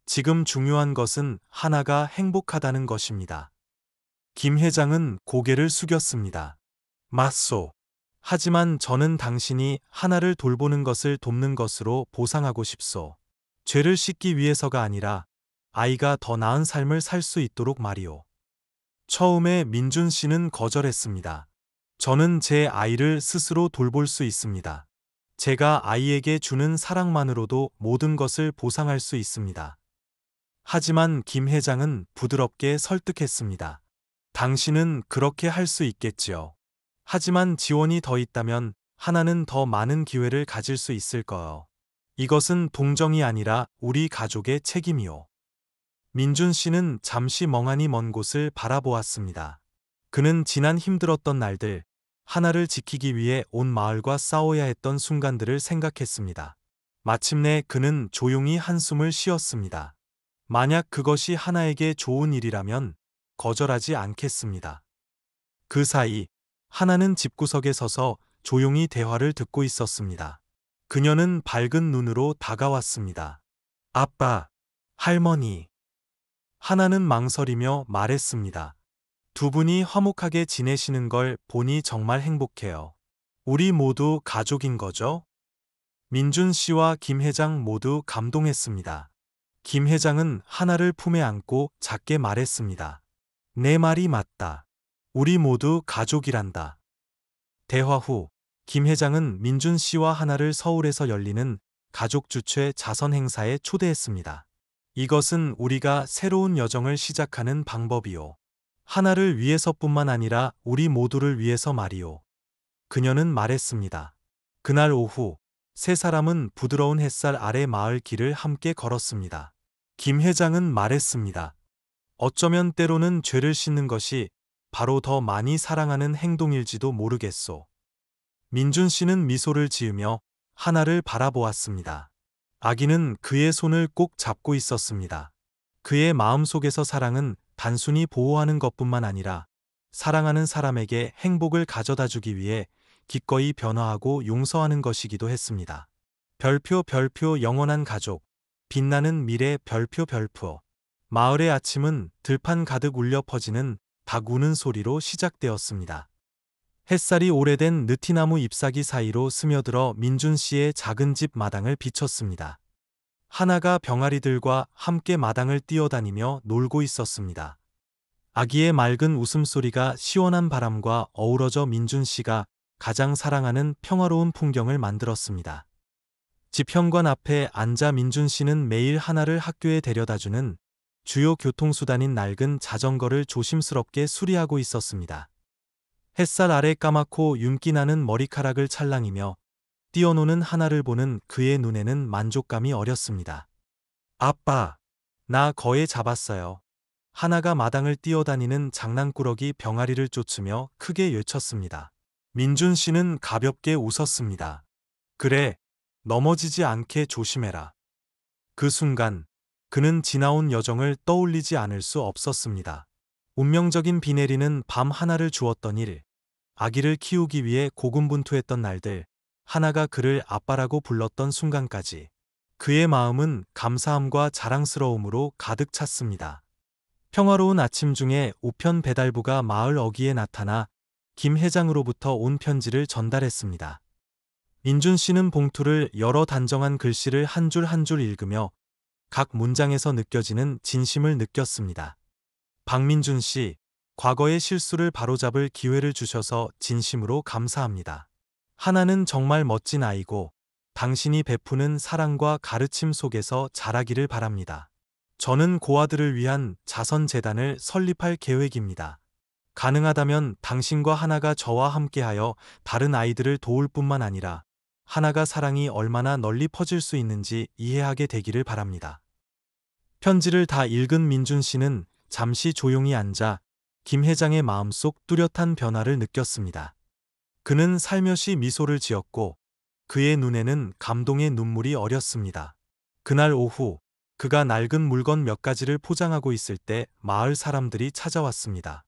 지금 중요한 것은 하나가 행복하다는 것입니다. 김 회장은 고개를 숙였습니다. 맞소. 하지만 저는 당신이 하나를 돌보는 것을 돕는 것으로 보상하고 싶소. 죄를 씻기 위해서가 아니라 아이가 더 나은 삶을 살 수 있도록 말이오. 처음에 민준 씨는 거절했습니다. 저는 제 아이를 스스로 돌볼 수 있습니다. 제가 아이에게 주는 사랑만으로도 모든 것을 보상할 수 있습니다. 하지만 김 회장은 부드럽게 설득했습니다. 당신은 그렇게 할 수 있겠지요. 하지만 지원이 더 있다면 하나는 더 많은 기회를 가질 수 있을 거요. 이것은 동정이 아니라 우리 가족의 책임이요. 민준 씨는 잠시 멍하니 먼 곳을 바라보았습니다. 그는 지난 힘들었던 날들, 하나를 지키기 위해 온 마을과 싸워야 했던 순간들을 생각했습니다. 마침내 그는 조용히 한숨을 쉬었습니다. 만약 그것이 하나에게 좋은 일이라면 거절하지 않겠습니다. 그 사이 하나는 집구석에 서서 조용히 대화를 듣고 있었습니다. 그녀는 밝은 눈으로 다가왔습니다. 아빠, 할머니. 하나는 망설이며 말했습니다. 두 분이 화목하게 지내시는 걸 보니 정말 행복해요. 우리 모두 가족인 거죠? 민준 씨와 김 회장 모두 감동했습니다. 김 회장은 하나를 품에 안고 작게 말했습니다. 내 말이 맞다. 우리 모두 가족이란다. 대화 후 김 회장은 민준 씨와 하나를 서울에서 열리는 가족 주최 자선 행사에 초대했습니다. 이것은 우리가 새로운 여정을 시작하는 방법이요. 하나를 위해서뿐만 아니라 우리 모두를 위해서 말이요. 그녀는 말했습니다. 그날 오후 세 사람은 부드러운 햇살 아래 마을 길을 함께 걸었습니다. 김 회장은 말했습니다. 어쩌면 때로는 죄를 씻는 것이 바로 더 많이 사랑하는 행동일지도 모르겠소. 민준 씨는 미소를 지으며 하나를 바라보았습니다. 아기는 그의 손을 꼭 잡고 있었습니다. 그의 마음속에서 사랑은 단순히 보호하는 것뿐만 아니라 사랑하는 사람에게 행복을 가져다 주기 위해 기꺼이 변화하고 용서하는 것이기도 했습니다. 별표 별표 영원한 가족, 빛나는 미래 별표 별표. 마을의 아침은 들판 가득 울려 퍼지는 닭 우는 소리로 시작되었습니다. 햇살이 오래된 느티나무 잎사귀 사이로 스며들어 민준 씨의 작은 집 마당을 비췄습니다. 하나가 병아리들과 함께 마당을 뛰어다니며 놀고 있었습니다. 아기의 맑은 웃음소리가 시원한 바람과 어우러져 민준 씨가 가장 사랑하는 평화로운 풍경을 만들었습니다. 집 현관 앞에 앉아 민준 씨는 매일 하나를 학교에 데려다주는 주요 교통수단인 낡은 자전거를 조심스럽게 수리하고 있었습니다. 햇살 아래 까맣고 윤기 나는 머리카락을 찰랑이며 뛰어노는 하나를 보는 그의 눈에는 만족감이 어렸습니다. 아빠, 나 거의 잡았어요. 하나가 마당을 뛰어다니는 장난꾸러기 병아리를 쫓으며 크게 외쳤습니다. 민준 씨는 가볍게 웃었습니다. 그래, 넘어지지 않게 조심해라. 그 순간 그는 지나온 여정을 떠올리지 않을 수 없었습니다. 운명적인 비 내리는 밤 하나를 주었던 일, 아기를 키우기 위해 고군분투했던 날들, 하나가 그를 아빠라고 불렀던 순간까지 그의 마음은 감사함과 자랑스러움으로 가득 찼습니다. 평화로운 아침 중에 우편 배달부가 마을 어귀에 나타나 김 회장으로부터 온 편지를 전달했습니다. 민준 씨는 봉투를 열어 단정한 글씨를 한 줄 한 줄 읽으며 각 문장에서 느껴지는 진심을 느꼈습니다. 박민준 씨, 과거의 실수를 바로잡을 기회를 주셔서 진심으로 감사합니다. 하나는 정말 멋진 아이고 당신이 베푸는 사랑과 가르침 속에서 자라기를 바랍니다. 저는 고아들을 위한 자선재단을 설립할 계획입니다. 가능하다면 당신과 하나가 저와 함께하여 다른 아이들을 도울 뿐만 아니라 하나가 사랑이 얼마나 널리 퍼질 수 있는지 이해하게 되기를 바랍니다. 편지를 다 읽은 민준 씨는 잠시 조용히 앉아 김 회장의 마음속 뚜렷한 변화를 느꼈습니다. 그는 살며시 미소를 지었고 그의 눈에는 감동의 눈물이 어렸습니다. 그날 오후 그가 낡은 물건 몇 가지를 포장하고 있을 때 마을 사람들이 찾아왔습니다.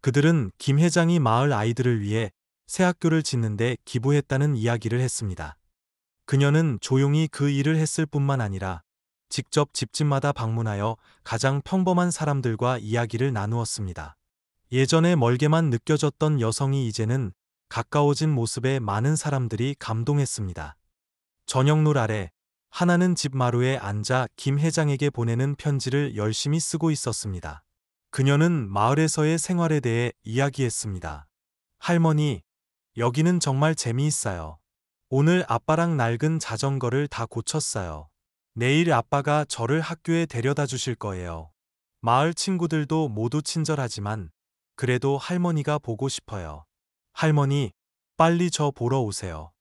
그들은 김 회장이 마을 아이들을 위해 새 학교를 짓는데 기부했다는 이야기를 했습니다. 그녀는 조용히 그 일을 했을 뿐만 아니라 직접 집집마다 방문하여 가장 평범한 사람들과 이야기를 나누었습니다. 예전에 멀게만 느껴졌던 여성이 이제는 가까워진 모습에 많은 사람들이 감동했습니다. 저녁놀 아래 하나는 집 마루에 앉아 김 회장에게 보내는 편지를 열심히 쓰고 있었습니다. 그녀는 마을에서의 생활에 대해 이야기했습니다. 할머니, 여기는 정말 재미있어요. 오늘 아빠랑 낡은 자전거를 다 고쳤어요. 내일 아빠가 저를 학교에 데려다 주실 거예요. 마을 친구들도 모두 친절하지만 그래도 할머니가 보고 싶어요. 할머니, 빨리 저 보러 오세요.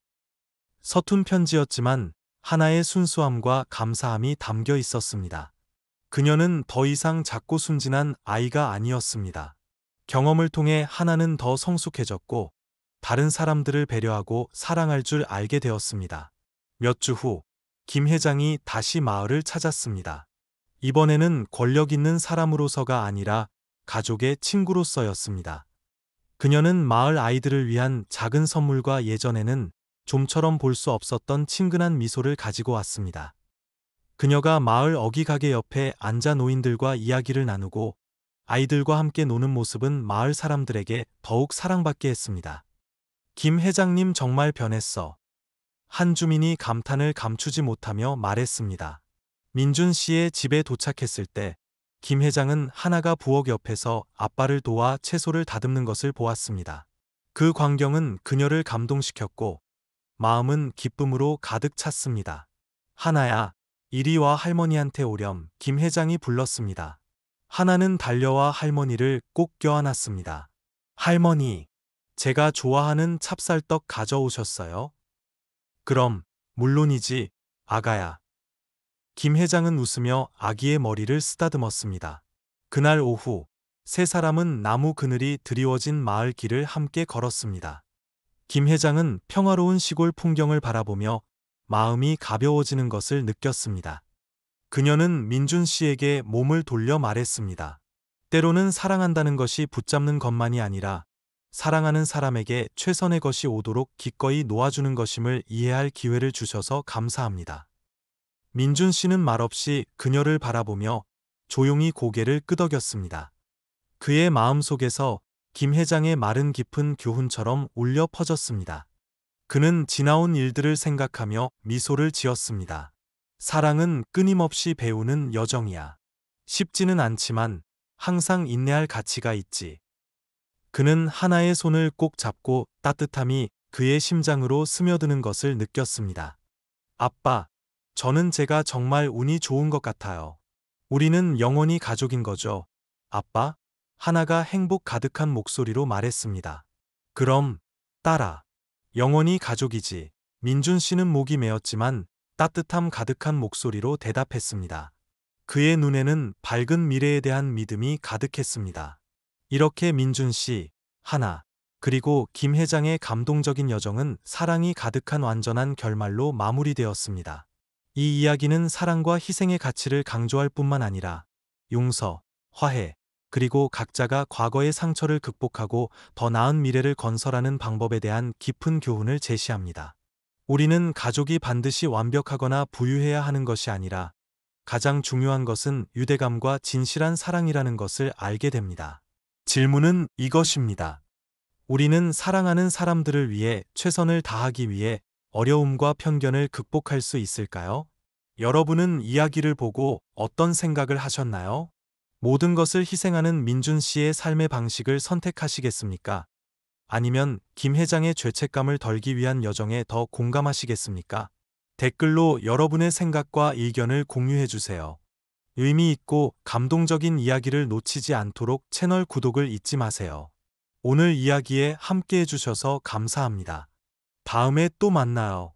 서툰 편지였지만 하나의 순수함과 감사함이 담겨 있었습니다. 그녀는 더 이상 작고 순진한 아이가 아니었습니다. 경험을 통해 하나는 더 성숙해졌고 다른 사람들을 배려하고 사랑할 줄 알게 되었습니다. 몇 주 후, 김 회장이 다시 마을을 찾았습니다. 이번에는 권력 있는 사람으로서가 아니라 가족의 친구로서였습니다. 그녀는 마을 아이들을 위한 작은 선물과 예전에는 좀처럼 볼 수 없었던 친근한 미소를 가지고 왔습니다. 그녀가 마을 어귀가게 옆에 앉아 노인들과 이야기를 나누고 아이들과 함께 노는 모습은 마을 사람들에게 더욱 사랑받게 했습니다. 김 회장님 정말 변했어. 한 주민이 감탄을 감추지 못하며 말했습니다. 민준 씨의 집에 도착했을 때 김 회장은 하나가 부엌 옆에서 아빠를 도와 채소를 다듬는 것을 보았습니다. 그 광경은 그녀를 감동시켰고 마음은 기쁨으로 가득 찼습니다. 하나야, 이리 와 할머니한테 오렴. 김 회장이 불렀습니다. 하나는 달려와 할머니를 꼭 껴안았습니다. 할머니, 제가 좋아하는 찹쌀떡 가져오셨어요? 그럼, 물론이지, 아가야. 김 회장은 웃으며 아기의 머리를 쓰다듬었습니다. 그날 오후, 세 사람은 나무 그늘이 드리워진 마을 길을 함께 걸었습니다. 김 회장은 평화로운 시골 풍경을 바라보며 마음이 가벼워지는 것을 느꼈습니다. 그녀는 민준 씨에게 몸을 돌려 말했습니다. 때로는 사랑한다는 것이 붙잡는 것만이 아니라 사랑하는 사람에게 최선의 것이 오도록 기꺼이 놓아주는 것임을 이해할 기회를 주셔서 감사합니다. 민준 씨는 말없이 그녀를 바라보며 조용히 고개를 끄덕였습니다. 그의 마음속에서 김 회장의 말은 깊은 교훈처럼 울려 퍼졌습니다. 그는 지나온 일들을 생각하며 미소를 지었습니다. 사랑은 끊임없이 배우는 여정이야. 쉽지는 않지만 항상 인내할 가치가 있지. 그는 하나의 손을 꼭 잡고 따뜻함이 그의 심장으로 스며드는 것을 느꼈습니다. 아빠, 저는 제가 정말 운이 좋은 것 같아요. 우리는 영원히 가족인 거죠. 아빠? 하나가 행복 가득한 목소리로 말했습니다. 그럼, 딸아. 영원히 가족이지. 민준 씨는 목이 메었지만 따뜻함 가득한 목소리로 대답했습니다. 그의 눈에는 밝은 미래에 대한 믿음이 가득했습니다. 이렇게 민준 씨, 하나, 그리고 김 회장의 감동적인 여정은 사랑이 가득한 완전한 결말로 마무리되었습니다. 이 이야기는 사랑과 희생의 가치를 강조할 뿐만 아니라 용서, 화해, 그리고 각자가 과거의 상처를 극복하고 더 나은 미래를 건설하는 방법에 대한 깊은 교훈을 제시합니다. 우리는 가족이 반드시 완벽하거나 부유해야 하는 것이 아니라 가장 중요한 것은 유대감과 진실한 사랑이라는 것을 알게 됩니다. 질문은 이것입니다. 우리는 사랑하는 사람들을 위해 최선을 다하기 위해 어려움과 편견을 극복할 수 있을까요? 여러분은 이야기를 보고 어떤 생각을 하셨나요? 모든 것을 희생하는 민준 씨의 삶의 방식을 선택하시겠습니까? 아니면 김 회장의 죄책감을 덜기 위한 여정에 더 공감하시겠습니까? 댓글로 여러분의 생각과 의견을 공유해 주세요. 의미 있고 감동적인 이야기를 놓치지 않도록 채널 구독을 잊지 마세요. 오늘 이야기에 함께 해주셔서 감사합니다. 다음에 또 만나요.